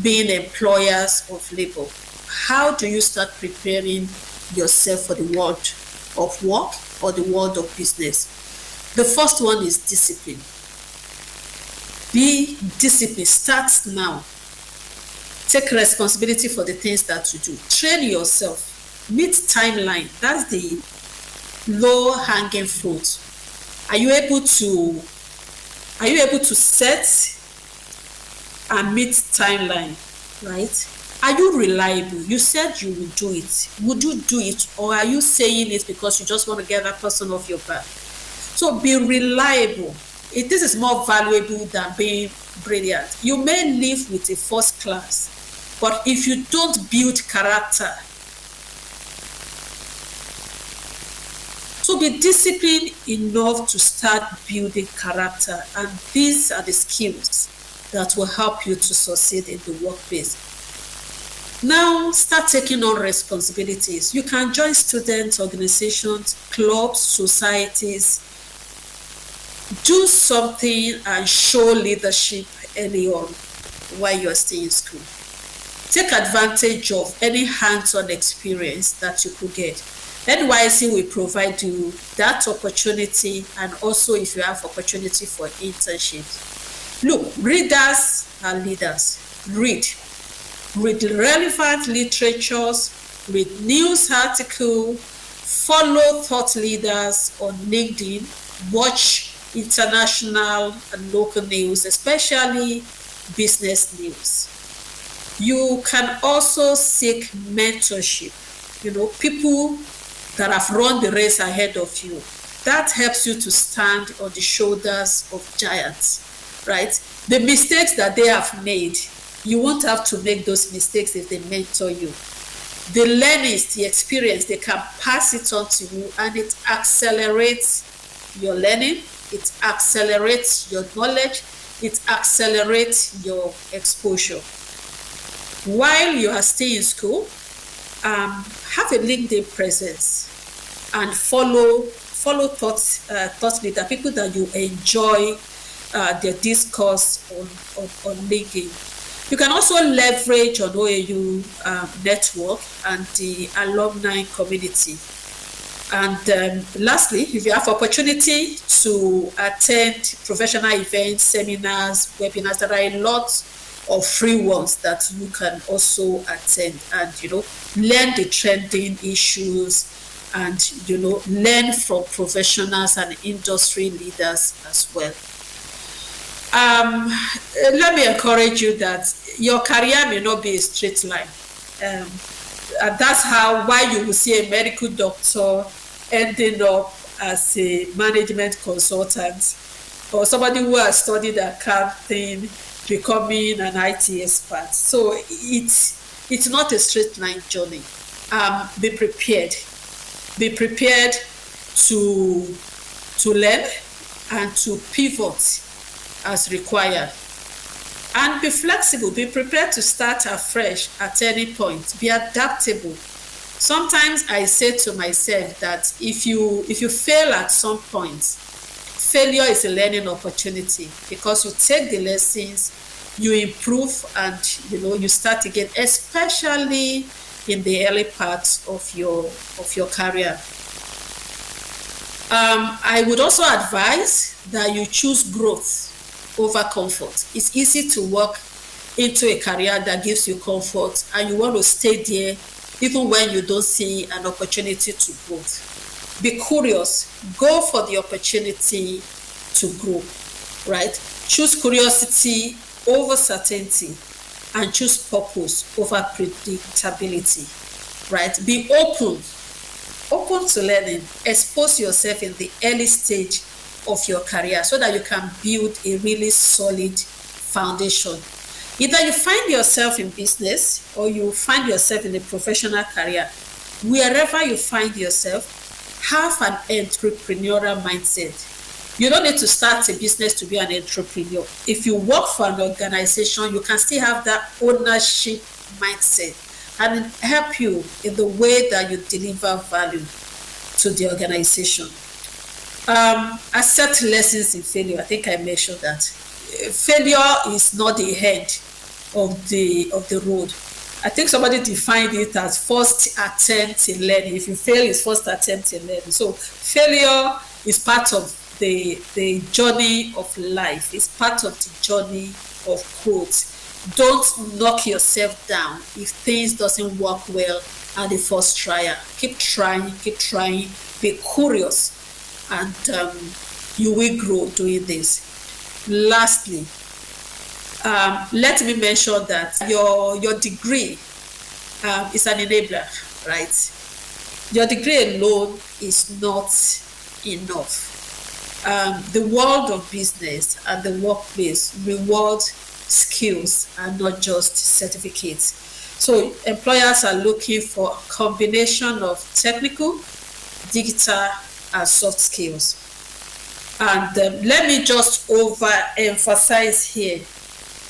[SPEAKER 3] being employers of labor. How do you start preparing yourself for the world of work or the world of business? The first one is discipline. Be disciplined. Start now. Take responsibility for the things that you do. Train yourself. Meet timeline. That's the low-hanging fruit. Are you able to set and meet timeline, right? Are you reliable? You said you will do it. Would you do it, or are you saying it because you just want to get that person off your back? So be reliable. This is more valuable than being brilliant. You may live with a first class, but if you don't build character, so be disciplined enough to start building character, and these are the skills that will help you to succeed in the workplace. Now start taking on responsibilities. You can join student organizations, clubs, societies. Do something and show leadership early on while you are still in school. Take advantage of any hands-on experience that you could get. NYC will provide you that opportunity, and also if you have opportunity for internships. Look, readers are leaders. Read relevant literatures, read news articles, follow thought leaders on LinkedIn, watch international and local news, especially business news. You can also seek mentorship. People that have run the race ahead of you. That helps you to stand on the shoulders of giants, right? The mistakes that they have made, you won't have to make those mistakes if they mentor you. The learnings, the experience, they can pass it on to you, and it accelerates your learning, it accelerates your knowledge, it accelerates your exposure. While you are still in school, have a LinkedIn presence and follow thought leader, people that you enjoy their discourse on LinkedIn. You can also leverage on OAU network and the alumni community. And lastly, if you have opportunity to attend professional events, seminars, webinars, there are a lot of free ones that you can also attend and, learn the trending issues and, learn from professionals and industry leaders as well. Let me encourage you that your career may not be a straight line. And that's why you will see a medical doctor ending up as a management consultant, or somebody who has studied accounting becoming an IT expert. So it's not a straight line journey. Be prepared. Be prepared to learn and to pivot as required. And be flexible. Be prepared to start afresh at any point. Be adaptable. Sometimes I say to myself that if you fail at some point, failure is a learning opportunity, because you take the lessons, you improve, and you start again, especially in the early parts of your career. I would also advise that you choose growth over comfort. It's easy to walk into a career that gives you comfort, and you want to stay there even when you don't see an opportunity to grow. Be curious. Go for the opportunity to grow, right? Choose curiosity over certainty, and choose purpose over predictability, right? Be open to learning. Expose yourself in the early stage of your career so that you can build a really solid foundation. Either you find yourself in business or you find yourself in a professional career. Wherever you find yourself, have an entrepreneurial mindset. You don't need to start a business to be an entrepreneur. If you work for an organization, you can still have that ownership mindset and help you in the way that you deliver value to the organization. Accept lessons in failure. I think I mentioned that. Failure is not the end of the road. I think somebody defined it as first attempt in learning. If you fail, it's first attempt in learning. So failure is part of the journey of life. It's part of the journey of growth. Don't knock yourself down if things doesn't work well at the first trial. Keep trying. Be curious, and you will grow doing this. Lastly, let me mention that your degree is an enabler, right? Your degree alone is not enough. The world of business and the workplace reward skills and not just certificates. So employers are looking for a combination of technical, digital, and soft skills. And let me just overemphasize here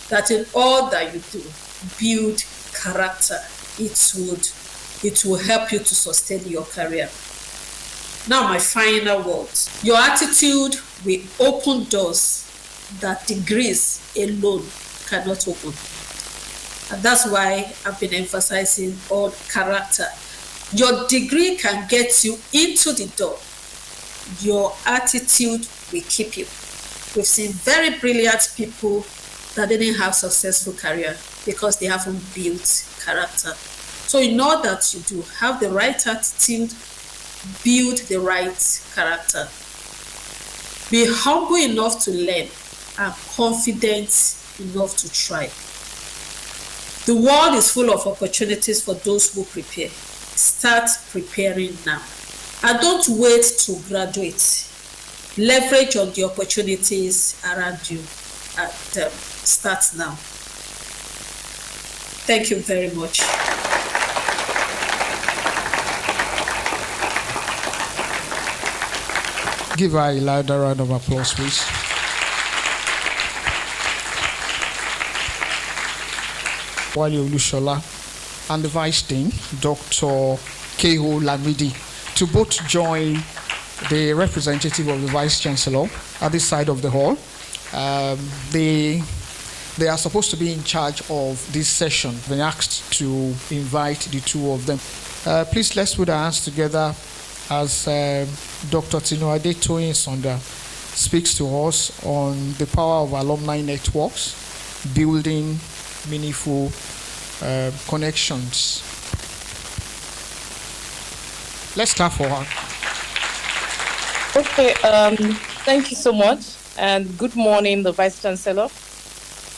[SPEAKER 3] that in all that you do, build character. It will help you to sustain your career. Now, my final words. Your attitude will open doors that degrees alone cannot open. And that's why I've been emphasizing on character. Your degree can get you into the door. Your attitude will keep you. We've seen very brilliant people that didn't have successful career because they haven't built character. So in all that you do, have the right attitude, build the right character. Be humble enough to learn and confident enough to try. The world is full of opportunities for those who prepare. Start preparing now. And don't wait to graduate. Leverage on the opportunities around you and start now. Thank you very much.
[SPEAKER 5] Give her a louder round of applause, please. Wale Olushola and the Vice Dean, Dr. Keho Lamidi, to both join the representative of the Vice Chancellor at this side of the hall. They are supposed to be in charge of this session. Been asked to invite the two of them. Please, let's put our hands together as Dr. Tinuade Toyin Sonda speaks to us on the power of alumni networks, building meaningful connections. Let's clap for her.
[SPEAKER 7] Okay, thank you so much, and good morning, the Vice Chancellor,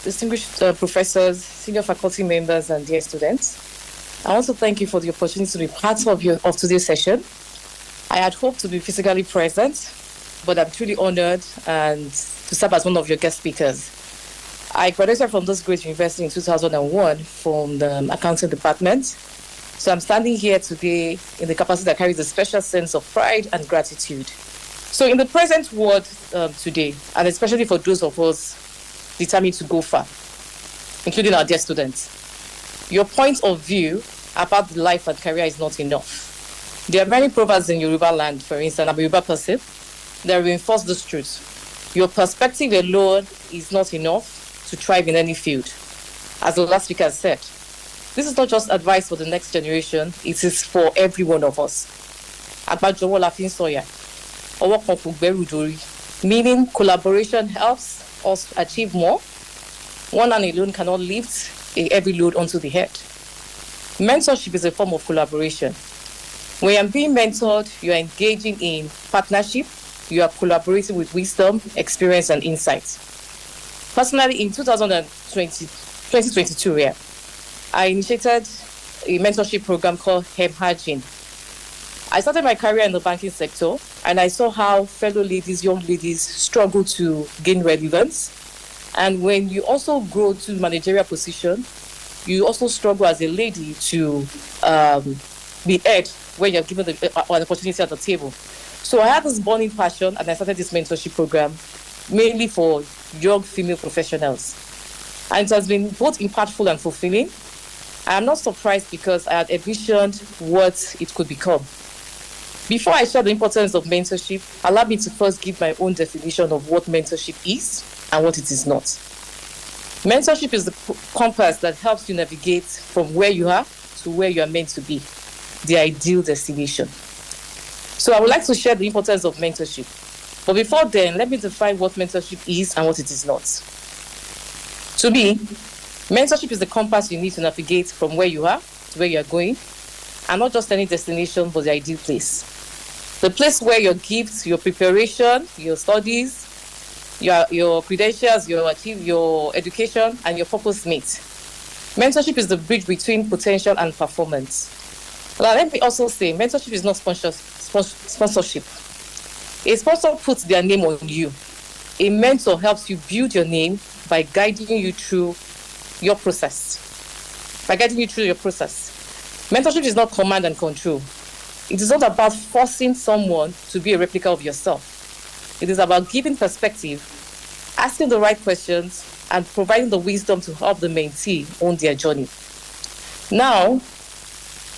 [SPEAKER 7] distinguished professors, senior faculty members, and dear students. I want to thank you for the opportunity to be part of today's session. I had hoped to be physically present, but I'm truly honored and to serve as one of your guest speakers. I graduated from this great university in 2001 from the accounting department. So I'm standing here today in the capacity that carries a special sense of pride and gratitude. So in the present world today, and especially for those of us determined to go far, including our dear students, your point of view about life and career is not enough. There are many proverbs in Yoruba land, for instance, I'm a Yoruba person, that reinforce this truth. Your perspective alone is not enough to thrive in any field. As the last speaker said, this is not just advice for the next generation, it is for every one of us. Meaning collaboration helps us achieve more. One man alone cannot lift a heavy load onto the head. Mentorship is a form of collaboration. When you're being mentored, you're engaging in partnership, you are collaborating with wisdom, experience, and insight. Personally, in 2022, I initiated a mentorship program called Hemhajin. I started my career in the banking sector, and I saw how fellow ladies, young ladies, struggle to gain relevance. And when you also grow to managerial position, you also struggle as a lady to be heard when you're given an opportunity at the table. So I had this burning passion, and I started this mentorship program, mainly for young female professionals. And it has been both impactful and fulfilling. I am not surprised because I had envisioned what it could become. Before I share the importance of mentorship, allow me to first give my own definition of what mentorship is and what it is not. Mentorship is the compass that helps you navigate from where you are to where you are meant to be, the ideal destination. So I would like to share the importance of mentorship. But before then, let me define what mentorship is and what it is not. To me, mentorship is the compass you need to navigate from where you are to where you are going, and not just any destination, but the ideal place. The place where your gifts, your preparation, your studies, your credentials, your education, and your purpose meet. Mentorship is the bridge between potential and performance. Now, let me also say, mentorship is not sponsorship. A sponsor puts their name on you. A mentor helps you build your name by guiding you through your process. Mentorship is not command and control. It is not about forcing someone to be a replica of yourself. It is about giving perspective, asking the right questions, and providing the wisdom to help the mentee own their journey. Now,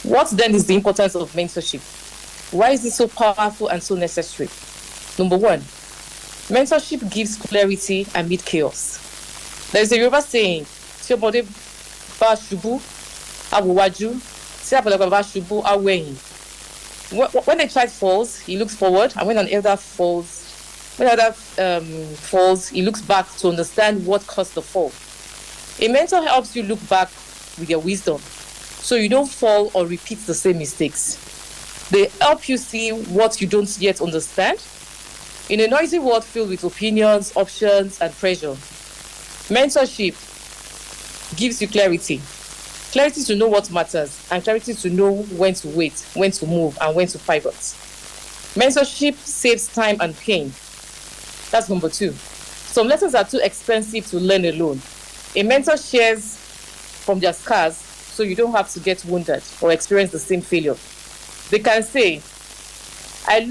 [SPEAKER 7] what then is the importance of mentorship? Why is it so powerful and so necessary? Number one, mentorship gives clarity amid chaos. There is a Yoruba saying, when a child falls, he looks forward, and when an elder falls, he looks back to understand what caused the fall. A mentor helps you look back with your wisdom, so you don't fall or repeat the same mistakes. They help you see what you don't yet understand. In a noisy world filled with opinions, options, and pressure, mentorship gives you clarity. Clarity to know what matters, and clarity to know when to wait, when to move, and when to pivot. Mentorship saves time and pain. That's number 2. Some lessons are too expensive to learn alone. A mentor shares from their scars so you don't have to get wounded or experience the same failure. They can say, I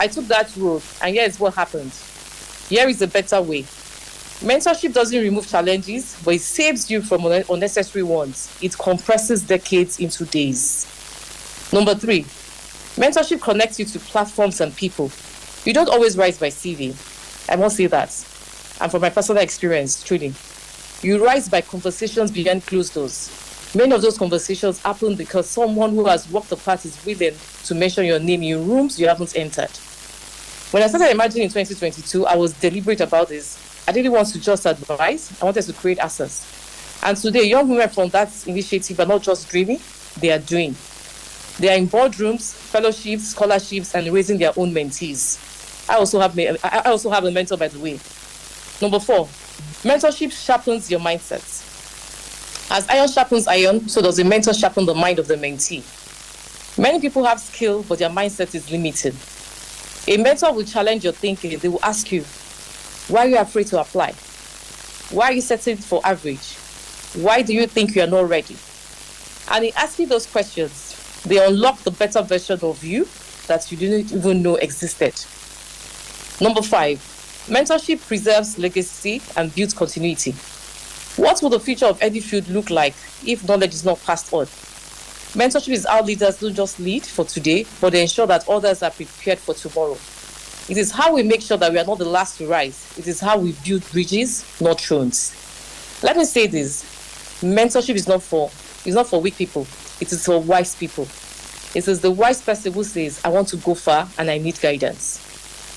[SPEAKER 7] took that road and here is what happened. Here is a better way. Mentorship doesn't remove challenges, but it saves you from unnecessary ones. It compresses decades into days. Number 3, mentorship connects you to platforms and people. You don't always rise by CV. I must say that. And from my personal experience, truly. You rise by conversations behind closed doors. Many of those conversations happen because someone who has walked the path is willing to mention your name in rooms you haven't entered. When I started emerging in 2022, I was deliberate about this. I didn't want to just advise, I wanted to create access. And today, young women from that initiative are not just dreaming, they are doing. They are in boardrooms, fellowships, scholarships, and raising their own mentees. I also have a mentor, by the way. Number 4, mentorship sharpens your mindset. As iron sharpens iron, so does a mentor sharpen the mind of the mentee. Many people have skill, but their mindset is limited. A mentor will challenge your thinking. They will ask you, why are you afraid to apply? Why are you settling for average? Why do you think you are not ready? And in asking those questions, they unlock the better version of you that you didn't even know existed. Number 5, mentorship preserves legacy and builds continuity. What will the future of any field look like if knowledge is not passed on? Mentorship is how leaders don't just lead for today, but they ensure that others are prepared for tomorrow. It is how we make sure that we are not the last to rise. It is how we build bridges, not thrones. Let me say this. Mentorship is not for weak people. It is for wise people. It is the wise person who says, I want to go far and I need guidance.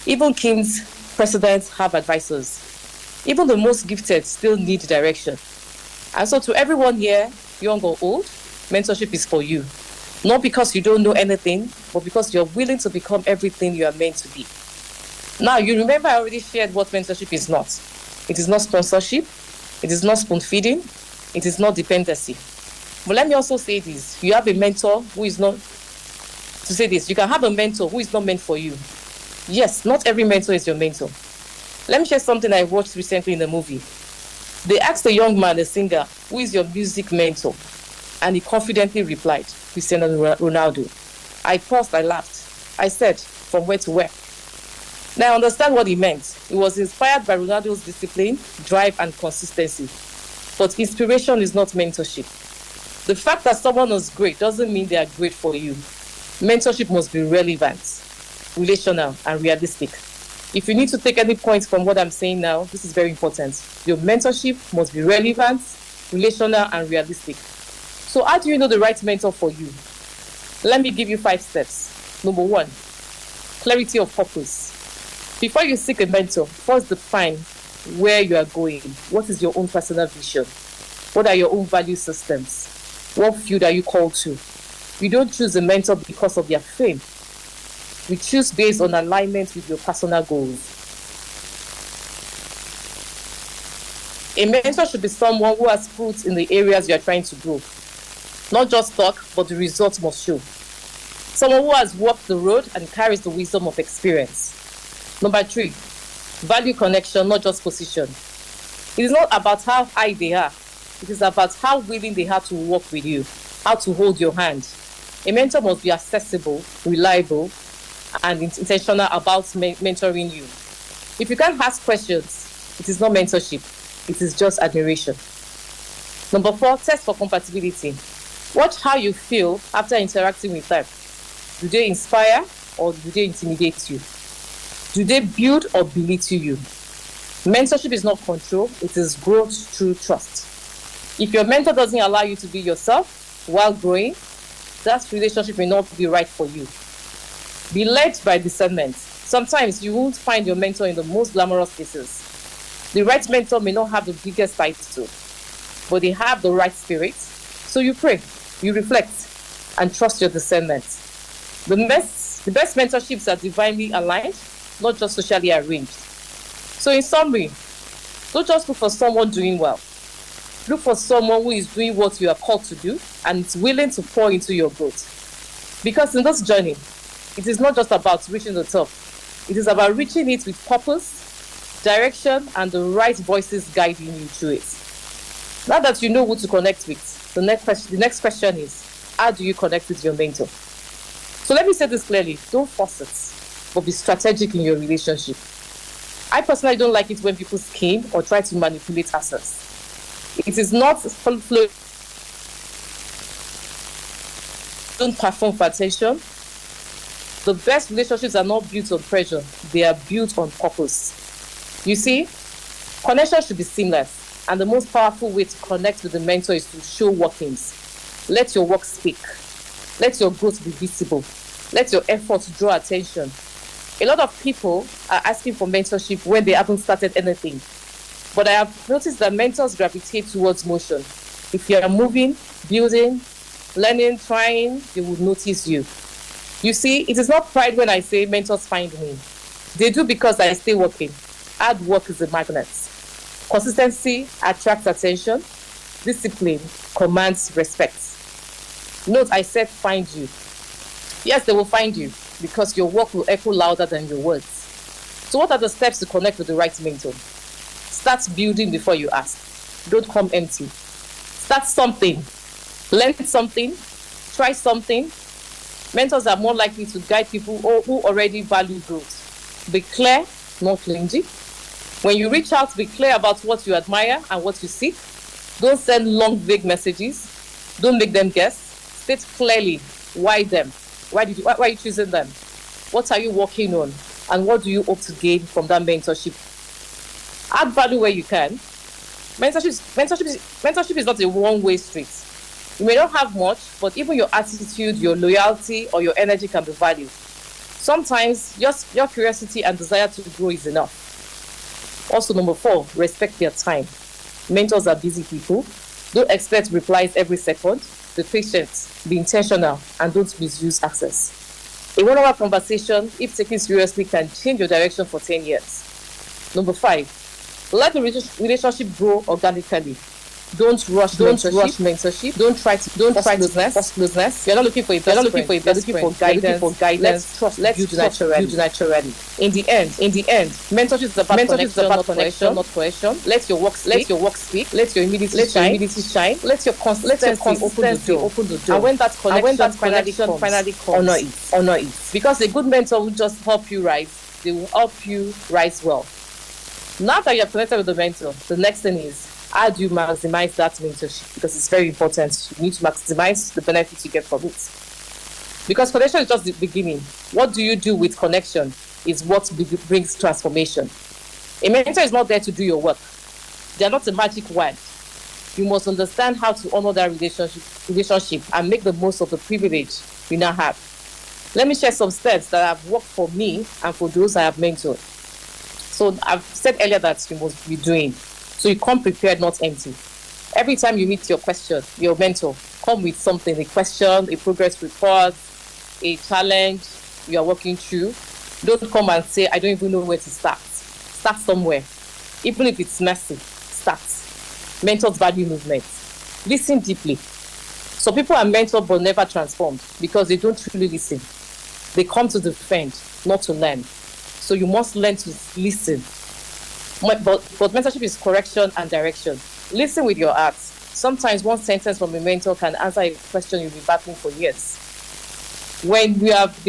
[SPEAKER 7] Even kings, presidents have advisors. Even the most gifted still need direction. And so to everyone here, young or old, mentorship is for you. Not because you don't know anything, but because you're willing to become everything you are meant to be. Now, you remember I already shared what mentorship is not. It is not sponsorship. It is not spoon feeding. It is not dependency. But let me also say this. You have a mentor who is not, to say this, you can have a mentor who is not meant for you. Yes, not every mentor is your mentor. Let me share something I watched recently in a movie. They asked a young man, a singer, who is your music mentor? And he confidently replied, Cristiano Ronaldo. I paused, I laughed. I said, from where to where? Now I understand what he meant. He was inspired by Ronaldo's discipline, drive, and consistency. But inspiration is not mentorship. The fact that someone is great doesn't mean they are great for you. Mentorship must be relevant, relational, and realistic. If you need to take any points from what I'm saying now, this is very important. Your mentorship must be relevant, relational, and realistic. So how do you know the right mentor for you? Let me give you 5 steps. Number 1, clarity of purpose. Before you seek a mentor, first define where you are going. What is your own personal vision? What are your own value systems? What field are you called to? You don't choose a mentor because of their fame. We choose based on alignment with your personal goals. A mentor should be someone who has fruits in the areas you are trying to grow. Not just talk, but the results must show. Someone who has walked the road and carries the wisdom of experience. Number 3, value connection, not just position. It is not about how high they are. It is about how willing they are to work with you, how to hold your hand. A mentor must be accessible, reliable, and intentional about mentoring you. If you can't ask questions, it is not mentorship. It is just admiration. Number 4, test for compatibility. Watch how you feel after interacting with them. Do they inspire or do they intimidate you? Do they build or belittle you? Mentorship is not control, it is growth through trust. If your mentor doesn't allow you to be yourself while growing, that relationship may not be right for you. Be led by discernment. Sometimes you won't find your mentor in the most glamorous places. The right mentor may not have the biggest title, but they have the right spirit. So you pray, you reflect, and trust your discernment. The best mentorships are divinely aligned, not just socially arranged. So in summary, don't just look for someone doing well. Look for someone who is doing what you are called to do and is willing to pour into your growth. Because in this journey, it is not just about reaching the top. It is about reaching it with purpose, direction, and the right voices guiding you through it. Now that you know who to connect with, the next question is, how do you connect with your mentor? So let me say this clearly. Don't force it, but be strategic in your relationship. I personally don't like it when people scheme or try to manipulate access. It is not flow. Don't perform for attention. The best relationships are not built on pressure. They are built on purpose. You see, connection should be seamless. And the most powerful way to connect with the mentor is to show workings. Let your work speak. Let your growth be visible. Let your efforts draw attention. A lot of people are asking for mentorship when they haven't started anything. But I have noticed that mentors gravitate towards motion. If you are moving, building, learning, trying, they will notice you. You see, it is not pride when I say mentors find me. They do because I stay working. Hard work is a magnet. Consistency attracts attention. Discipline commands respect. Note, I said find you. Yes, they will find you because your work will echo louder than your words. So what are the steps to connect with the right mentor? Start building before you ask. Don't come empty. Start something. Learn something. Try something. Mentors are more likely to guide people who already value growth. Be clear, not clingy. When you reach out, be clear about what you admire and what you seek. Don't send long, vague messages. Don't make them guess. State clearly why them. Why are you choosing them? What are you working on? And what do you hope to gain from that mentorship? Add value where you can. Mentorship is not a one-way street. You may not have much, but even your attitude, your loyalty, or your energy can be valued. Sometimes just your curiosity and desire to grow is enough. Also, number 4, respect their time. Mentors are busy people. Don't expect replies every second. Be patient, be intentional, and don't misuse access. A one-hour conversation, if taken seriously, can change your direction for 10 years. Number 5, let the relationship grow organically. Don't rush mentorship. Don't try to force closeness. You're not looking for a best friend. You're looking for guidance. Let's build naturally. In the end, mentorship is about connection, not coercion. Let your work speak. Let your humility shine. Let your consistency open the door. And when that connection finally comes, honor it. Because a good mentor will just help you rise. They will help you rise well. Now that you are connected with the mentor, the next thing is, how do you maximize that mentorship? Because it's very important. You need to maximize the benefits you get from it. Because connection is just the beginning. What do you do with connection is what brings transformation. A mentor is not there to do your work. They are not a magic wand. You must understand how to honor that relationship and make the most of the privilege you now have. Let me share some steps that have worked for me and for those I have mentored. So I've said earlier that you must be doing. So you come prepared, not empty. Every time you meet your mentor, come with something, a question, a progress report, a challenge you are working through. Don't come and say, I don't even know where to start. Start somewhere. Even if it's messy, start. Mentors value movement. Listen deeply. So people are mentored but never transformed because they don't truly listen. They come to defend, not to learn. So you must learn to listen. But mentorship is correction and direction. Listen with your heart. Sometimes one sentence from a mentor can answer a question you've been battling for years. When you have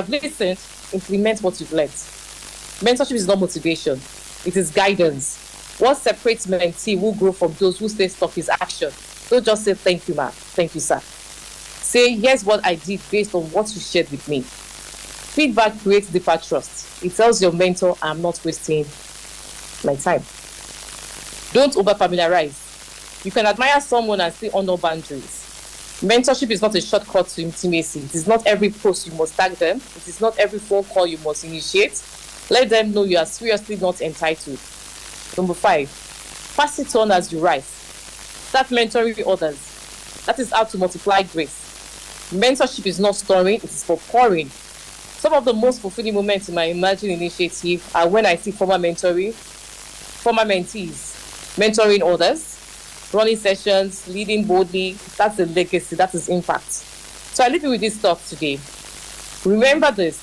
[SPEAKER 7] listened, implement what you've learned. Mentorship is not motivation. It is guidance. What separates mentee who grow from those who stay stuck is action. Don't just say, thank you, ma'am. Thank you, sir. Say, here's what I did based on what you shared with me. Feedback creates deeper trust. It tells your mentor, I'm not wasting my time. Don't over-familiarize. You can admire someone and still honor boundaries. Mentorship is not a shortcut to intimacy. It is not every post you must tag them. It is not every phone call you must initiate. Let them know you are seriously not entitled. Number 5, pass it on as you rise. Start mentoring others. That is how to multiply grace. Mentorship is not storing, it is for pouring. Some of the most fulfilling moments in my Imagine initiative are when I see former mentees mentoring others, running sessions, leading boldly. That's the legacy, that is impact. So I leave you with this thought today. Remember this,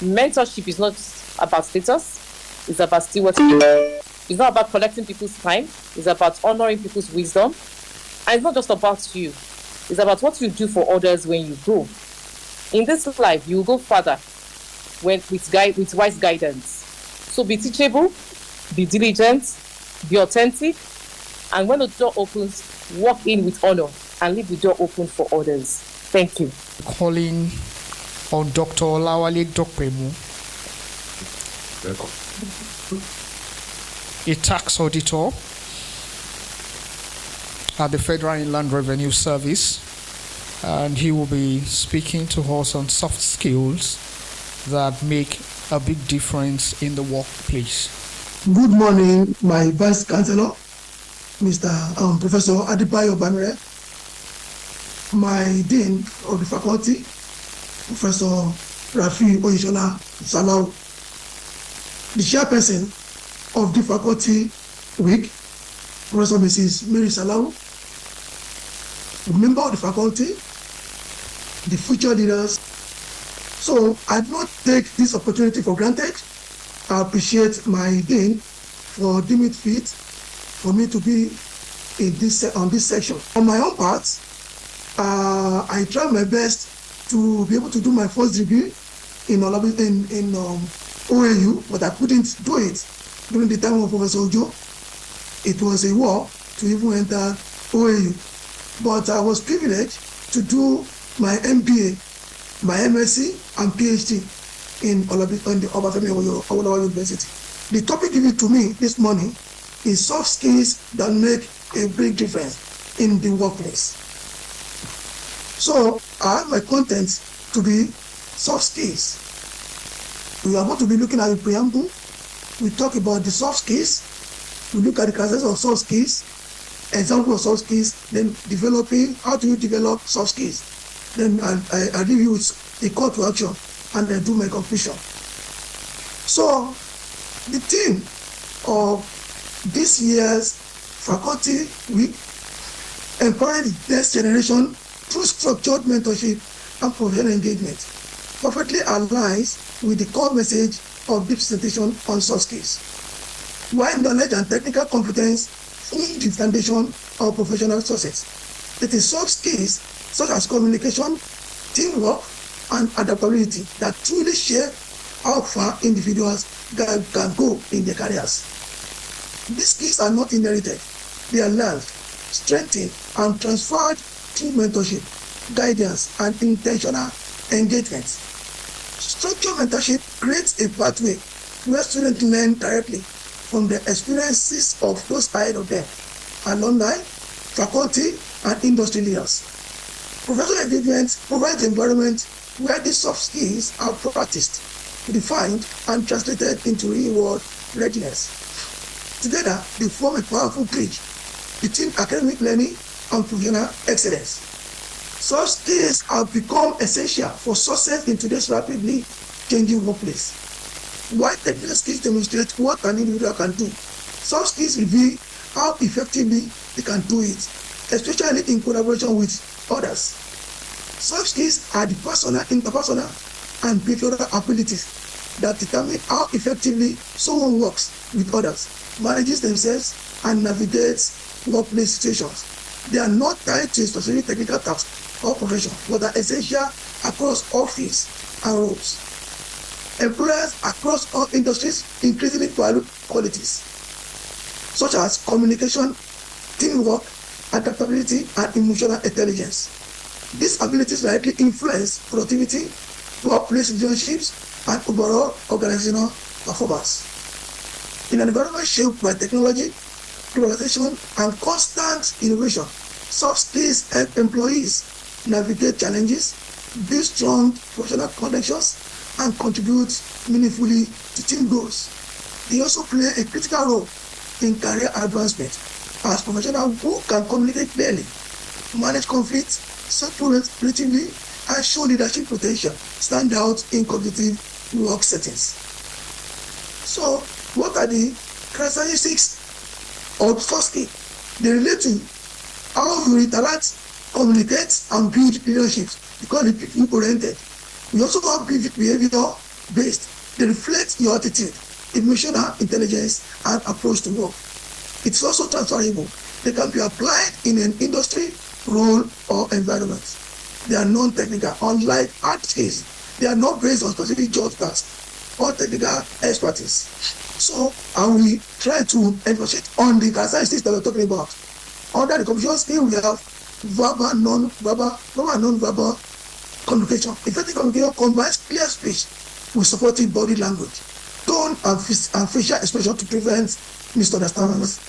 [SPEAKER 7] mentorship is not about status, it's about stewardship. It's not about collecting people's time, it's about honoring people's wisdom. And it's not just about you, it's about what you do for others when you grow. In this life, you will go further with wise guidance. So be teachable, be diligent, be authentic, and when the door opens, walk in with honor and leave the door open for others. Thank you.
[SPEAKER 5] Calling on Dr. Olawale Dokpemu, a tax auditor at the Federal Inland Revenue Service, and he will be speaking to us on soft skills that make a big difference in the workplace.
[SPEAKER 8] Good morning, my Vice Chancellor, Mr. Professor Adebayo Bamire, my Dean of the Faculty, Professor Rafi Oyishola Salau, the Chairperson of the Faculty Week, Professor Mrs. Mary Salau, the member of the faculty, the future leaders. So I do not take this opportunity for granted. I appreciate my Dean for deeming it fit for me to be in on this section. On my own part, I tried my best to be able to do my first degree in OAU, but I couldn't do it during the time of Professor Ojo. It was a war to even enter OAU. But I was privileged to do my MBA, my MSc, and PhD in the Obafemi Awolowo University. The topic given to me this morning is soft skills that make a big difference in the workplace. So I have my content to be soft skills. We are going to be looking at the preamble. We talk about the soft skills. We look at the characteristics of soft skills, example of soft skills, then developing, how do you develop soft skills? Then I leave you with a call to action and then do my conclusion. So the theme of this year's Faculty Week, empowering the next generation through structured mentorship and professional engagement, perfectly aligns with the core message of this presentation on soft skills. While knowledge and technical competence form the foundation of professional success, it is soft skills such as communication, teamwork, and adaptability that truly shape how far individuals can go in their careers. These skills are not inherited, they are learned, strengthened, and transferred through mentorship, guidance, and intentional engagement. Structured mentorship creates a pathway where students learn directly from the experiences of those ahead of them, alumni, faculty, and industry leaders. Professional engagement provides an environment where these soft skills are practiced, defined, and translated into real-world readiness. Together, they form a powerful bridge between academic learning and professional excellence. Soft skills have become essential for success in today's rapidly changing workplace. While technical skills demonstrate what an individual can do, soft skills reveal how effectively they can do it, especially in collaboration with others. Soft skills are the personal, interpersonal, and behavioral abilities that determine how effectively someone works with others, manages themselves, and navigates workplace situations. They are not tied to a specific technical task or profession, but are essential across all fields and roles. Employers across all industries increasingly value qualities such as communication, teamwork, adaptability, and emotional intelligence. These abilities directly influence productivity, workplace relationships, and overall organizational performance. In an environment shaped by technology, globalization, and constant innovation, soft skills help employees navigate challenges, build strong professional connections, and contribute meaningfully to team goals. They also play a critical role in career advancement as professionals who can communicate clearly, manage conflicts, separate creatively, and show leadership potential stand out in competitive work settings. So, what are the characteristics of soft skills? They relate to how you interact, communicate, and build relationships because it's people-oriented. We also have behavior-based. They reflect your attitude, emotional intelligence, and approach to work. It's also transferable. They can be applied in an industry, role, or environment. They are non-technical, unlike hard skills. They are not based on specific job tasks or technical expertise. So, I will try to emphasize on the characteristics that we're talking about. Under the communication skill, we have verbal, non-verbal communication. Effective communication combines clear speech with supporting body language, tone, and facial expression to prevent misunderstandings.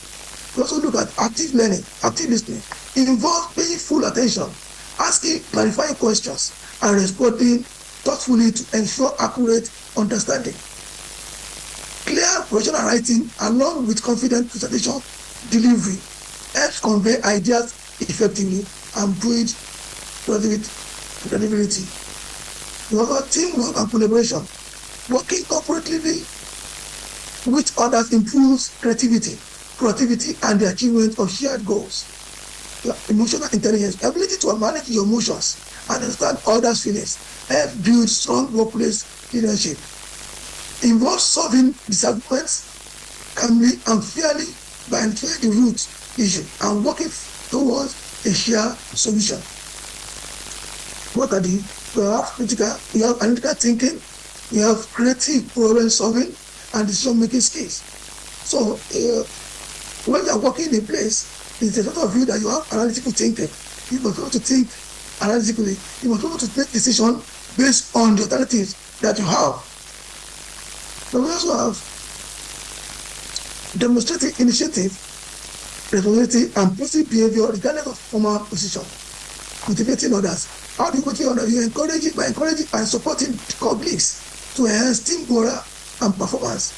[SPEAKER 8] We also look at active learning, active listening. It involves paying full attention, asking clarifying questions, and responding thoughtfully to ensure accurate understanding. Clear professional writing along with confident presentation delivery helps convey ideas effectively and build credibility. We have teamwork and collaboration. Working cooperatively with others improves creativity, productivity, and the achievement of shared goals. Emotional intelligence, ability to manage your emotions and understand others' feelings, help build strong workplace leadership. Involves solving disagreements calmly and fairly by identifying the root issue and working towards a shared solution. What are the? We have critical, we have analytical thinking, we have creative problem solving and decision making skills. So when you are working in a place, it's a sort of view that you have analytical thinking. You must be able to think analytically. You must be able to make decisions based on the alternatives that you have. But we also have demonstrating initiative, responsibility, and positive behavior regardless of formal position. Motivating others. How do you motivate others? You encourage it by encouraging and supporting colleagues to enhance team morale and performance.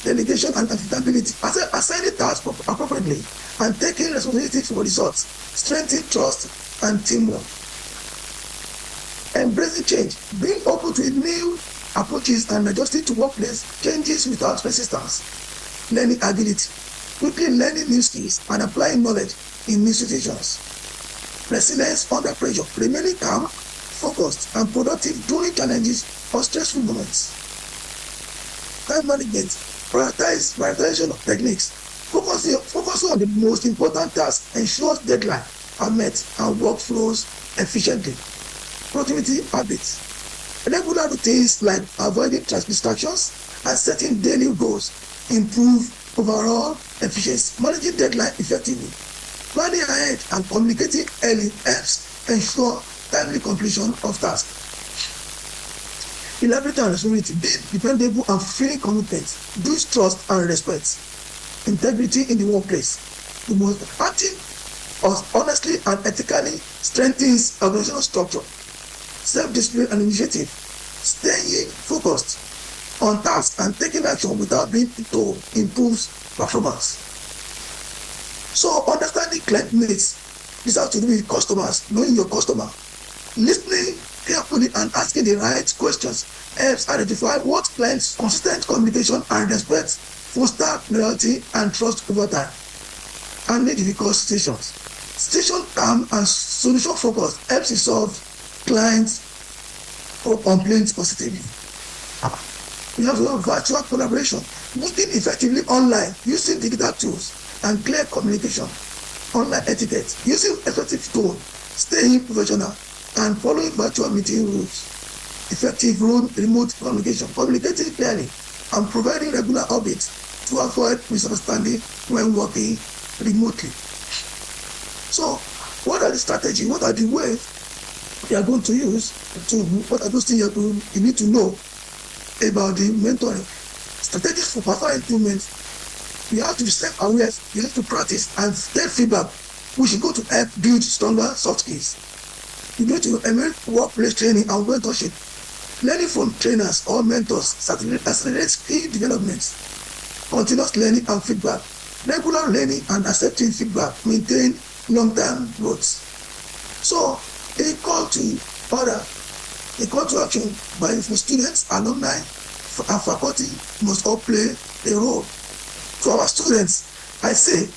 [SPEAKER 8] Delegation and accountability. Assigning tasks appropriately and taking responsibility for results. Strengthening trust and teamwork. Embracing change. Being open to new approaches and adjusting to workplace changes without resistance. Learning agility. Quickly learning new skills and applying knowledge in new situations. Resilience under pressure. Remaining calm, focused, and productive during challenges or stressful moments. Time management. Prioritization of techniques. Focusing on the most important tasks ensures deadlines are met and work flows efficiently. Productivity habits. Regular routines like avoiding distractions and setting daily goals improve overall efficiency. Managing deadline effectively. Planning ahead and communicating early helps ensure timely completion of tasks. Reliability and responsibility. Being dependable and feeling commitment builds trust and respect. Integrity in the workplace. The most acting honestly and ethically strengthens organizational structure. Self-discipline and initiative. Staying focused on tasks and taking action without being told improves performance. So understanding client needs. This has to do with customers, knowing your customer. Listening carefully and asking the right questions helps identify what clients' consistent communication and respect foster loyalty and trust over time. Handling difficult situations. Situation calm and solution focused helps resolve clients' or complaints positively. We have virtual collaboration, working effectively online using digital tools and clear communication. Online etiquette, using effective tone, staying professional, and following virtual meeting rules. Effective remote communication, communicating clearly, and providing regular updates to avoid misunderstanding when working remotely. So, what are the strategies? What are the ways you are going to use to? What are those things you need to know about the mentoring? Strategies for personal improvement. You have to be self-aware. You have to practice and get feedback, which is going to help build stronger soft skills. You need to embrace workplace training and mentorship. Learning from trainers or mentors accelerates skill development. Continuous learning and feedback. Regular learning and accepting feedback maintain long-term growth. So, a call to action by students, alumni, and faculty must all play a role. To our students, I say,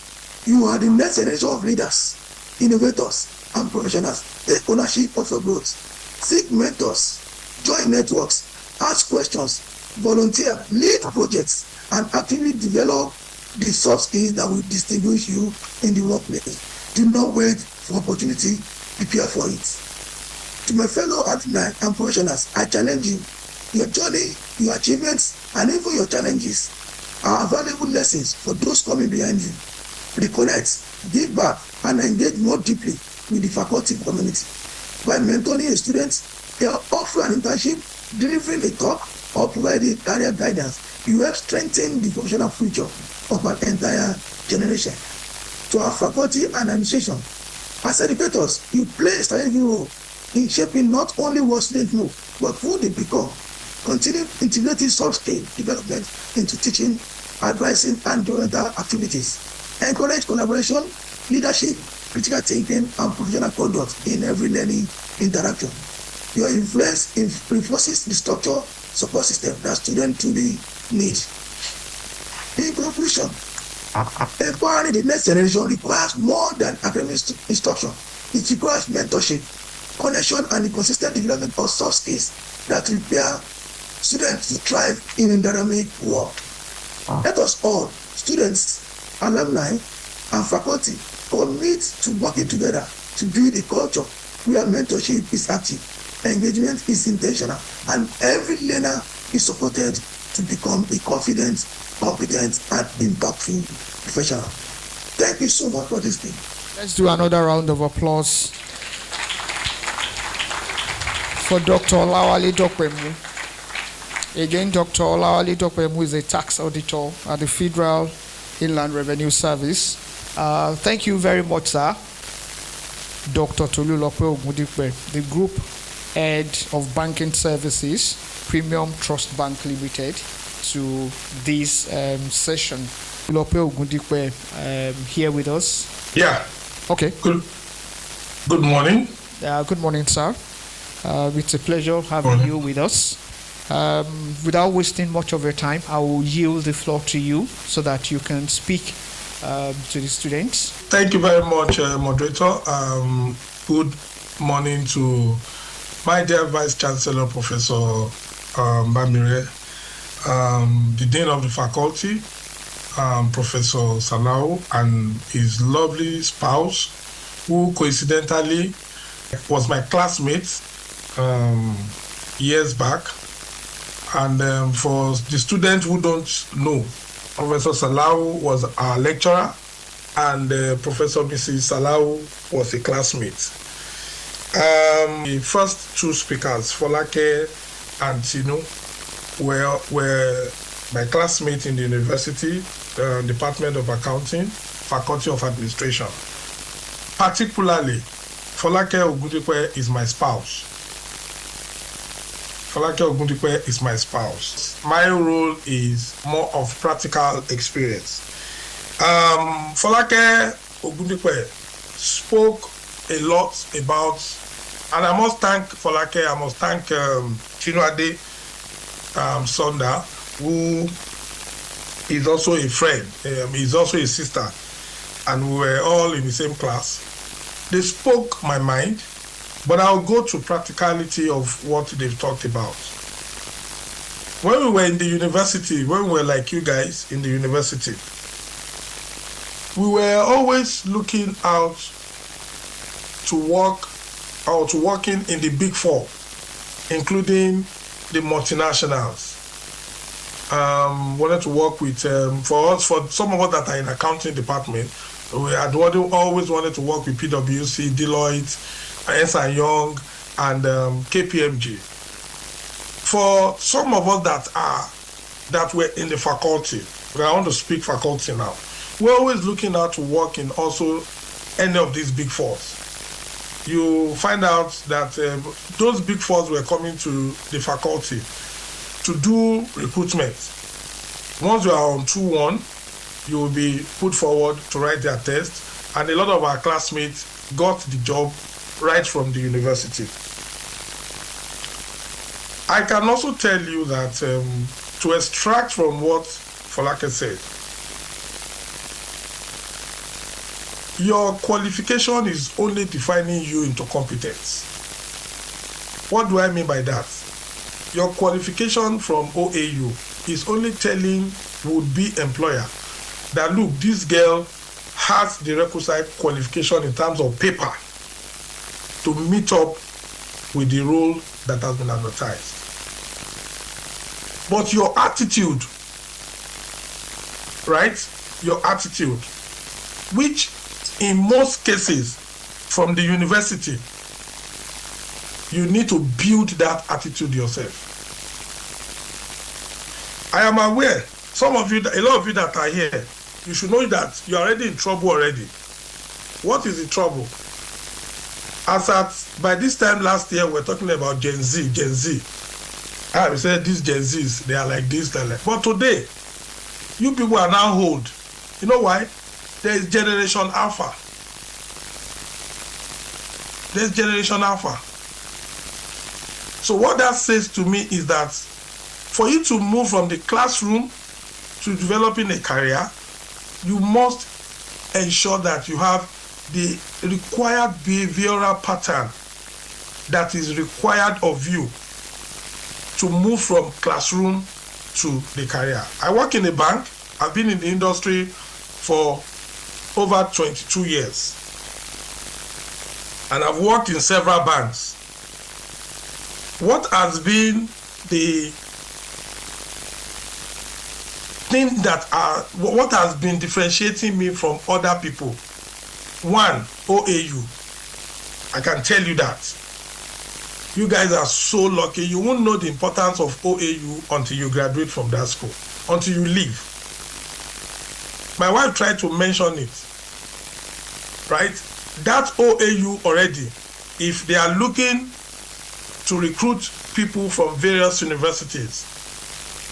[SPEAKER 8] you are the next generation of leaders, innovators, and professionals. Take ownership of your growth. Seek mentors, join networks, ask questions, volunteer, lead projects, and actively develop the soft skills that will distinguish you in the workplace. Do not wait for opportunity, prepare for it. To my fellow alumni and professionals, I challenge you. Your journey, your achievements, and even your challenges are valuable lessons for those coming behind you. Reconnect, give back, and engage more deeply with the faculty community. By mentoring a student, offer an internship, delivering a talk, or providing career guidance, you help strengthen the professional future of an entire generation. To our faculty and administration, as educators, you play a strategic role in shaping not only what students know, but who they become. Continue integrating soft skill development into teaching, advising, and developmental activities. Encourage collaboration, leadership, critical thinking, and professional conduct in every learning interaction. Your influence reinforces the structure support system that students truly need. In conclusion, empowering the next generation requires more than academic instruction. It requires mentorship, connection, and the consistent development of soft skills that prepare students to thrive in a dynamic world. Let us all, students, alumni, and faculty, commit to working together to build a culture where mentorship is active, engagement is intentional, and every learner is supported to become a confident, competent, and impactful professional. Thank you so much for this thing.
[SPEAKER 5] Let's do another round of applause for Dr. Olawale Dokpemu. Again, Dr. Olawale Dokpemu is a tax auditor at the Federal Inland Revenue Service. Thank you very much, sir. Dr. Tolulope Ogundipe, the Group Head of Banking Services, Premium Trust Bank Limited, to this session. Lope Ogundipe here with us.
[SPEAKER 4] Yeah.
[SPEAKER 5] Okay.
[SPEAKER 4] Good morning.
[SPEAKER 5] Good morning, sir. It's a pleasure having you with us. Without wasting much of your time, I will yield the floor to you so that you can speak to the students.
[SPEAKER 4] Thank you very much, moderator. Good morning to my dear Vice Chancellor, Professor Bamire, the Dean of the Faculty, Professor Salau, and his lovely spouse, who coincidentally was my classmate years back. And for the students who don't know, Professor Salau was our lecturer, and Professor Mrs. Salau was a classmate. The first two speakers, Folake and Tino, were my classmates in the university, Department of Accounting, Faculty of Administration. Particularly, Folake Ogundipe is my spouse. Folake Ogundipe is my spouse. My role is more of practical experience. Folake Ogundipe spoke a lot about, and I must thank Folake, I must thank Chinwade Sonda, who is also a friend, he's also a sister, and we were all in the same class. They spoke my mind, but I'll go to practicality of what they've talked about. When we were in the university, when we were like you guys in the university, we were always looking out to work or to working in the big four, including the multinationals. Wanted to work with, for some of us that are in accounting department, we had always wanted to work with PwC, Deloitte, S.I. Young, and KPMG. For some of us that were in the faculty, I want to speak faculty now, we're always looking out to work in also any of these big fours. You find out that those big fours were coming to the faculty to do recruitment. Once you are on 2-1, you will be put forward to write their test, and a lot of our classmates got the job right from the university. I can also tell you that to extract from what Folake said, your qualification is only defining you into competence. What do I mean by that? your qualification from OAU is only telling would-be employer that, look, this girl has the requisite qualification in terms of paper to meet up with the role that has been advertised. But your attitude, right? Your attitude, which in most cases from the university, you need to build that attitude yourself. I am aware, some of you, a lot of you that are here, you should know that you are already in trouble already. What is the trouble? As at, by this time last year, we're talking about Gen Z. We said these Gen Zs, they are like this, they are like. But today, you people are now old. You know why? There is Generation Alpha. There's Generation Alpha. So what that says to me is that for you to move from the classroom to developing a career, you must ensure that you have the required behavioral pattern that is required of you to move from classroom to the career. I work in a bank. I've been in the industry for over 22 years. And I've worked in several banks. What has been the thing what has been differentiating me from other people? One, OAU. I can tell you that. You guys are so lucky. You won't know the importance of OAU until you graduate from that school, until you leave. My wife tried to mention it, right? That OAU already, if they are looking to recruit people from various universities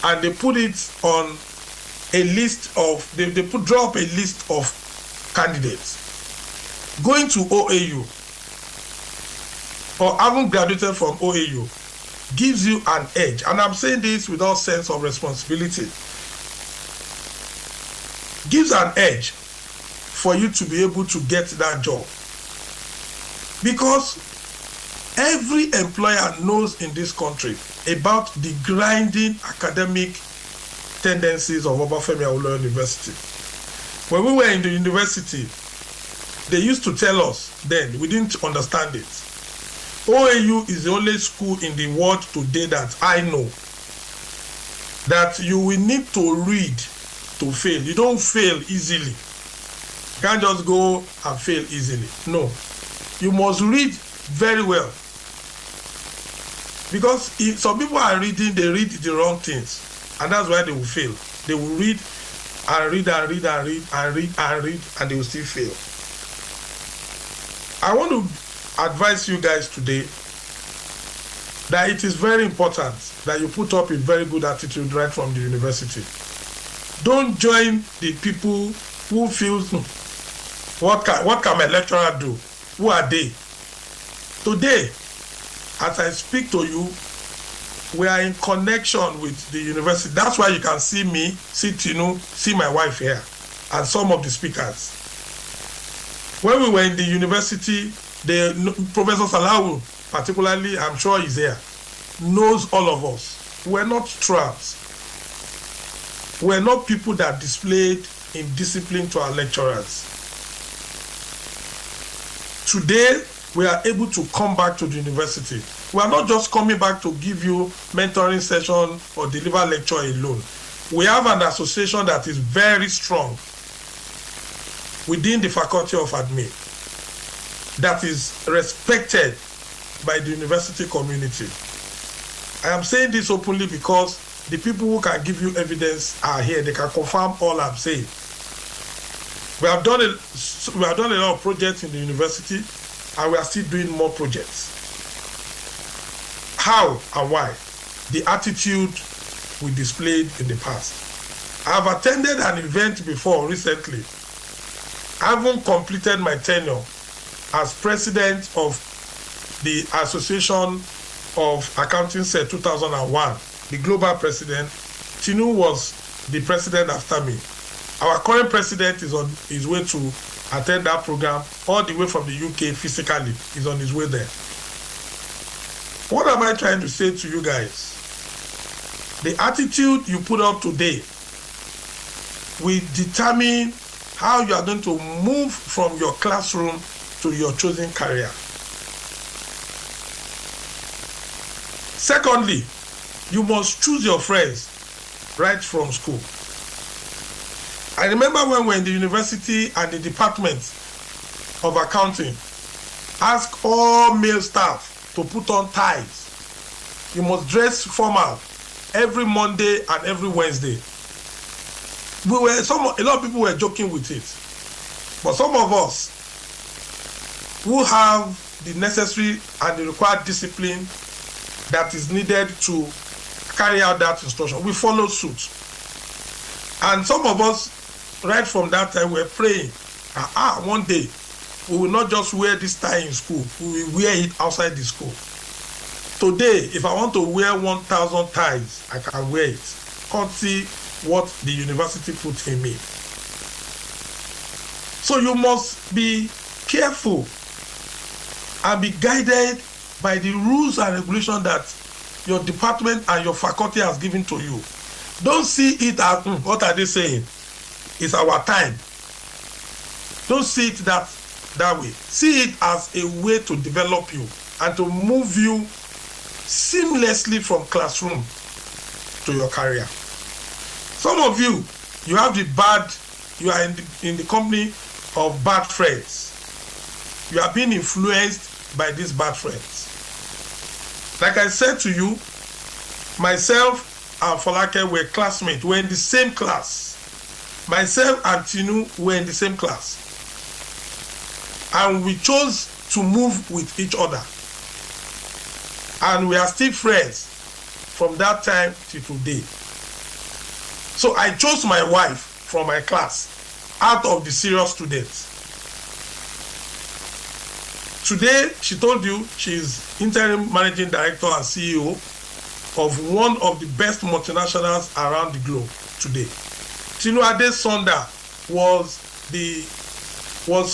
[SPEAKER 4] and they put it on a list of, draw up a list of candidates, going to OAU or having graduated from OAU gives you an edge. And I'm saying this without sense of responsibility. Gives an edge for you to be able to get that job. Because every employer knows in this country about the grinding academic tendencies of Obafemi Awolowo University. When we were in the university, they used to tell us then, we didn't understand it. OAU is the only school in the world today that I know that you will need to read to fail. You don't fail easily. You can't just go and fail easily. No. You must read very well. Because if some people are reading, they read the wrong things. And that's why they will fail. They will read and read and read and read and read and read and they will still fail. I want to advise you guys today that it is very important that you put up a very good attitude right from the university. Don't join the people who feel, what can my lecturer do? Who are they? Today, as I speak to you, we are in connection with the university. That's why you can see me, see Tinu, see my wife here, and some of the speakers. When we were in the university, Professor Salawu, particularly, I'm sure he's here, knows all of us. We're not tramps. We're not people that displayed indiscipline to our lecturers. Today, we are able to come back to the university. We are not just coming back to give you mentoring session or deliver lecture alone. We have an association that is very strong within the faculty of admin that is respected by the university community. I am saying this openly because the people who can give you evidence are here. They can confirm all I'm saying. We have done a lot of projects in the university, and we are still doing more projects. How and why? The attitude we displayed in the past. I have attended an event before recently. I haven't completed my tenure as president of the Association of Accounting Set 2001, the global president. Tinu was the president after me. Our current president is on his way to attend that program all the way from the UK physically. He's on his way there. What am I trying to say to you guys? The attitude you put up today will determine how you are going to move from your classroom to your chosen career. Secondly, you must choose your friends right from school. I remember when we were in the university and the department of accounting asked all male staff to put on ties. You must dress formal every Monday and every Wednesday. A lot of people were joking with it, but some of us who have the necessary and the required discipline that is needed to carry out that instruction, we followed suit. And some of us, right from that time, were praying, one day we will not just wear this tie in school, we will wear it outside the school. Today, if I want to wear 1,000 ties, I can wear it. Can't see what the university put in me. So you must be careful and be guided by the rules and regulations that your department and your faculty has given to you. Don't see it as, what are they saying? It's our time. Don't see it that way. See it as a way to develop you and to move you seamlessly from classroom to your career. Some of you are in the company of bad friends. You are being influenced by these bad friends. Like I said to you, myself and Folake were classmates. We're in the same class. Myself and Tinu were in the same class. And we chose to move with each other. And we are still friends from that time till today. So I chose my wife from my class out of the serious students. Today, she told you she's interim managing director and CEO of one of the best multinationals around the globe today. Tinuade Sonda was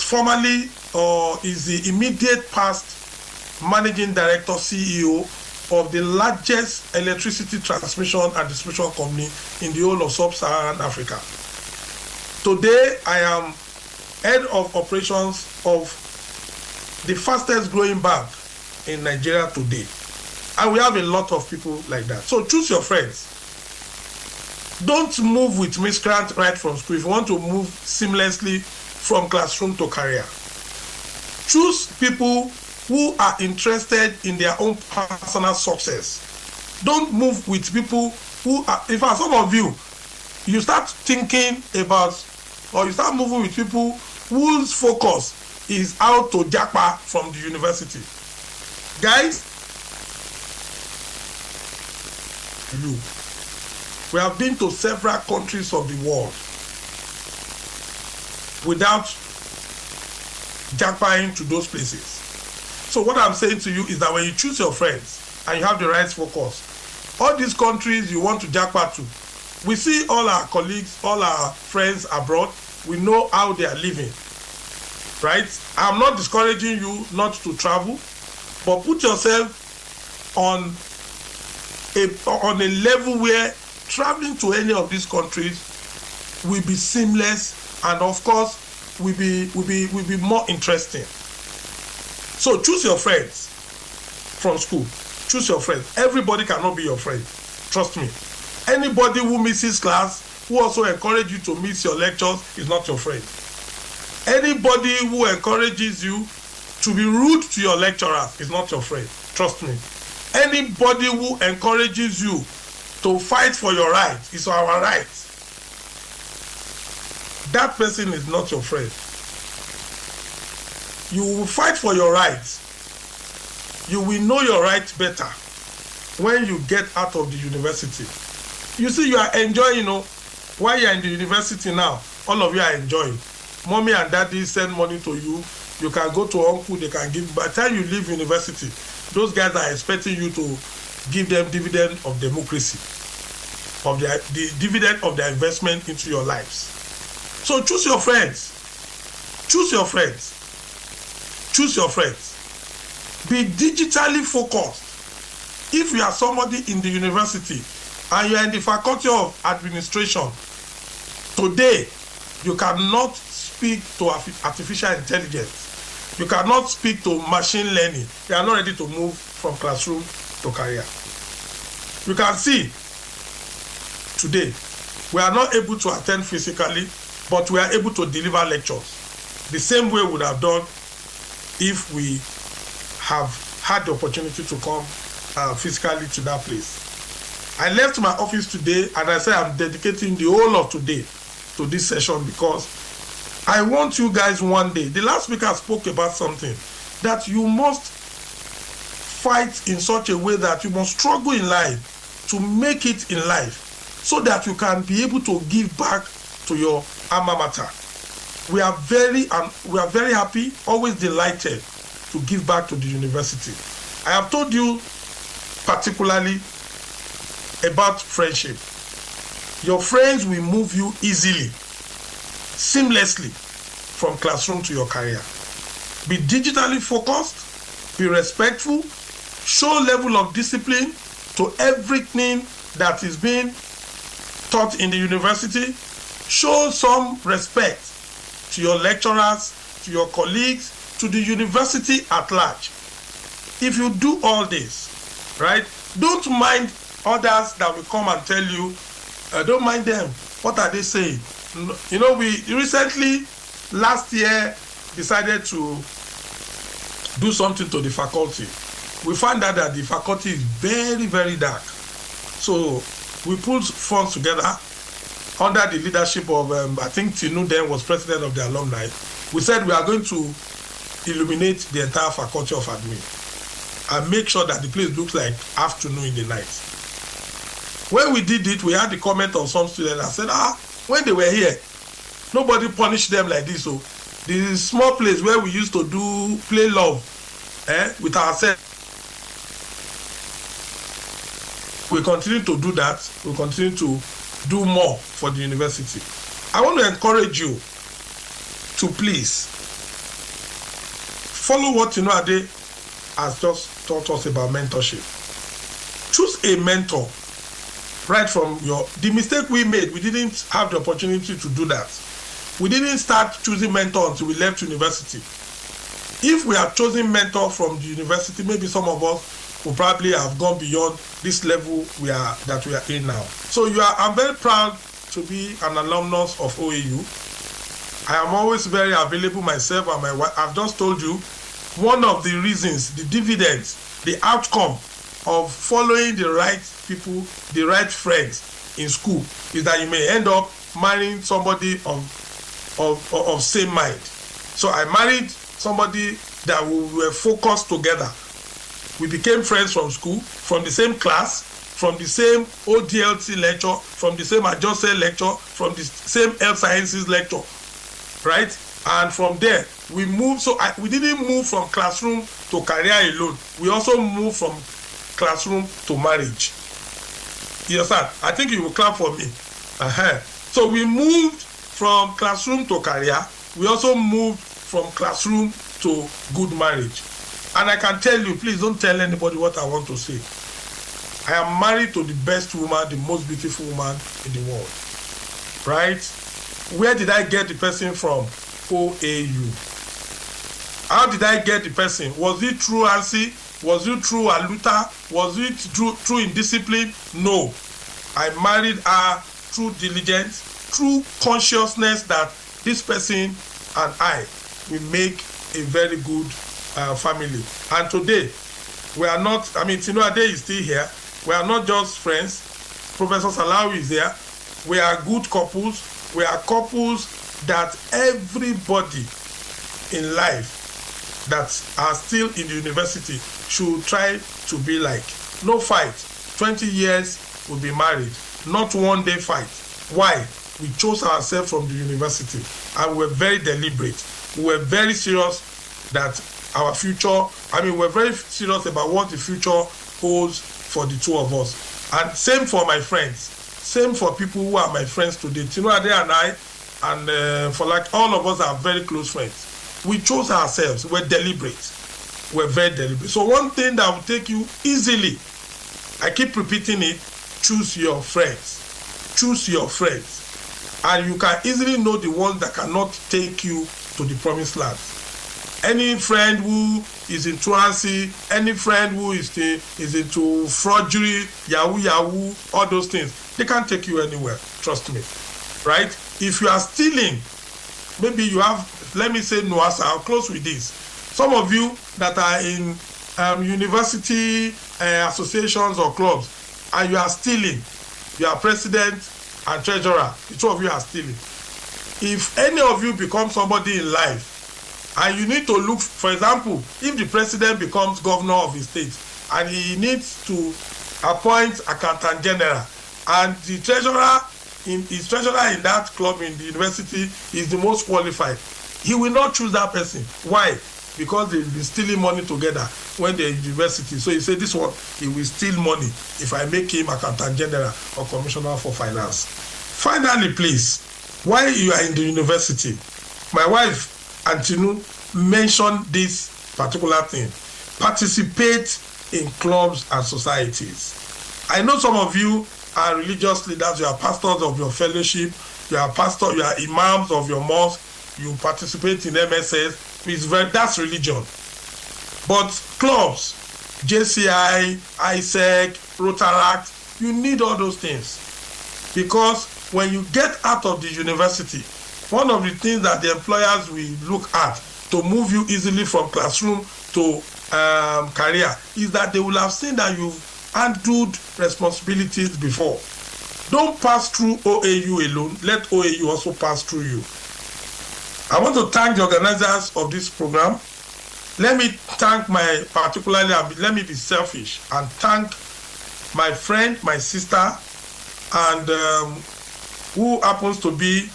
[SPEAKER 4] formerly is the immediate past managing director CEO of the largest electricity transmission and distribution company in the whole of sub-Saharan Africa. Today, I am head of operations of the fastest growing bank in Nigeria today. And we have a lot of people like that. So choose your friends. Don't move with miscreant right from school if you want to move seamlessly from classroom to career. Choose people who are interested in their own personal success. Don't move with people who are, if some of you, you start thinking about, or you start moving with people whose focus is how to japa from the university. Guys, we have been to several countries of the world without japaing to those places. So what I'm saying to you is that when you choose your friends and you have the right focus, all these countries you want to japa to, we see all our colleagues, all our friends abroad, we know how they are living, right? I'm not discouraging you not to travel, but put yourself on a level where traveling to any of these countries will be seamless and of course will be more interesting. So choose your friends from school. Choose your friends. Everybody cannot be your friend. Trust me. Anybody who misses class, who also encourages you to miss your lectures, is not your friend. Anybody who encourages you to be rude to your lecturers is not your friend. Trust me. Anybody who encourages you to fight for your right is our right. That person is not your friend. You will fight for your rights. You will know your rights better when you get out of the university. You see, you are enjoying, while you are in the university now, all of you are enjoying. Mommy and daddy send money to you. You can go to uncle, they can give. By the time you leave university, those guys are expecting you to give them dividend of democracy, of the dividend of their investment into your lives. So choose your friends. Choose your friends. Choose your friends. Be digitally focused. If you are somebody in the university, and you are in the faculty of administration, today you cannot speak to artificial intelligence. You cannot speak to machine learning. They are not ready to move from classroom to career. You can see today we are not able to attend physically, but we are able to deliver lectures the same way we would have done if we have had the opportunity to come physically to that place. I left my office today and I said I'm dedicating the whole of today to this session because I want you guys one day. The last speaker spoke about something that you must fight in such a way that you must struggle in life to make it in life so that you can be able to give back to your alma mater. We are very happy, always delighted to give back to the university. I have told you particularly about friendship. Your friends will move you easily, seamlessly from classroom to your career. Be digitally focused, be respectful, show level of discipline to everything that is being taught in the university, show some respect to your lecturers, to your colleagues, to the university at large. If you do all this, right, don't mind others that will come and tell you, don't mind them. What are they saying? You know, we recently, last year, decided to do something to the faculty. We found out that the faculty is very, very dark. So we put funds together under the leadership of, I think Tinu then was president of the alumni. We said we are going to illuminate the entire faculty of admin and make sure that the place looks like afternoon in the night. When we did it, we had the comment of some students that said, when they were here, nobody punished them like this. So the small place where we used to play love with ourselves. We continue to do that. We continue to do more for the university. I want to encourage you to please follow what Ade has just taught us about mentorship. Choose a mentor right from the mistake we made. We didn't have the opportunity to do that. We didn't start choosing mentor until we left university. If we had chosen mentor from the university, maybe some of us will probably have gone beyond this level we are in now. So I'm very proud to be an alumnus of OAU. I am always very available myself and my wife. I've just told you one of the reasons, the dividends, the outcome of following the right people, the right friends in school is that you may end up marrying somebody of same mind. So I married somebody that we were focused together. We became friends from school, from the same class, from the same ODLT lecture, from the same adjusted lecture, from the same health sciences lecture, right? And from there, we moved. So we didn't move from classroom to career alone. We also moved from classroom to marriage. You understand? I think you will clap for me. So we moved from classroom to career. We also moved from classroom to good marriage. And I can tell you, please don't tell anybody what I want to say. I am married to the best woman, the most beautiful woman in the world. Right? Where did I get the person from? OAU. How did I get the person? Was it through ANSI? Was it through Aluta? Was it through indiscipline? No. I married her through diligence, through consciousness that this person and I will make a very good family. And today, we are not, Tinu Ade is still here. We are not just friends. Professor Salawi is here. We are good couples. We are couples that everybody in life that are still in the university should try to be like. No fight. 20 years we'll be married. Not one day fight. Why? We chose ourselves from the university and we're very deliberate. We were very serious that our future, we're very serious about what the future holds for the two of us. And same for my friends. Same for people who are my friends today. Tinu Ade and I, and for like all of us are very close friends. We chose ourselves. We're deliberate. We're very deliberate. So one thing that will take you easily, I keep repeating it, choose your friends. Choose your friends. And you can easily know the ones that cannot take you to the promised land. Any friend who is in truancy, any friend who is into fraudery, yahoo, all those things, they can't take you anywhere. Trust me. Right? If you are stealing, maybe you have, let me say, Noasa, I'll close with this. Some of you that are in university associations or clubs, and you are stealing, you are president and treasurer, the two of you are stealing. If any of you become somebody in life, and you need to look, for example, if the president becomes governor of his state, and he needs to appoint accountant general, and the treasurer in that club in the university is the most qualified, he will not choose that person. Why? Because they've been stealing money together when they're in university. So he said, this one, he will steal money if I make him accountant general or commissioner for finance. Finally, please, while you are in the university, my wife, Antinu, mentioned this particular thing. Participate in clubs and societies. I know some of you are religious leaders, you are pastors of your fellowship, you are imams of your mosque, you participate in MSS, that's religion. But clubs, JCI, ISEC, Rotaract, you need all those things. Because when you get out of the university, one of the things that the employers will look at to move you easily from classroom to career is that they will have seen that you've handled responsibilities before. Don't pass through OAU alone. Let OAU also pass through you. I want to thank the organizers of this program. Let me be selfish and thank my friend, my sister, and who happens to be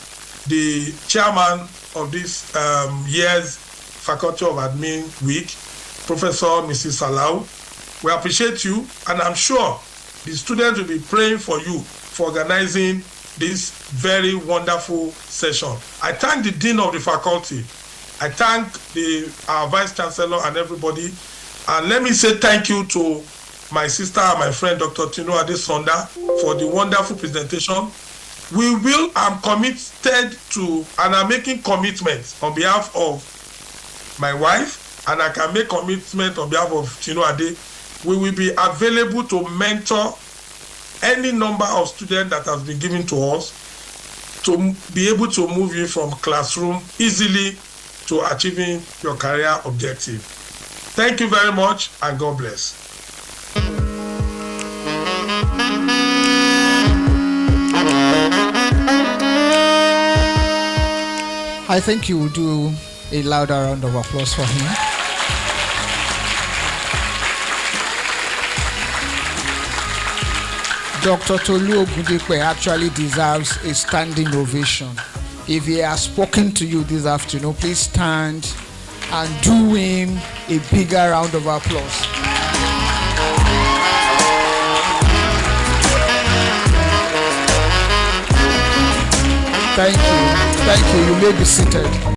[SPEAKER 4] the chairman of this year's Faculty of Admin Week, Professor Mrs. Salau. We appreciate you, and I'm sure the students will be praying for you for organizing this very wonderful session. I thank the Dean of the Faculty. I thank our Vice Chancellor and everybody. And let me say thank you to my sister and my friend, Dr. Tino Adesonda, for the wonderful presentation. I'm committed to, and I'm making commitments on behalf of my wife, and I can make commitment on behalf of Tino Ade. We will be available to mentor any number of students that has been given to us to be able to move you from classroom easily to achieving your career objective. Thank you very much, and God bless.
[SPEAKER 5] I think you will do a louder round of applause for him. Dr. Tolu Ogundipe actually deserves a standing ovation. If he has spoken to you this afternoon, please stand and do him a bigger round of applause. Thank you. You may be seated.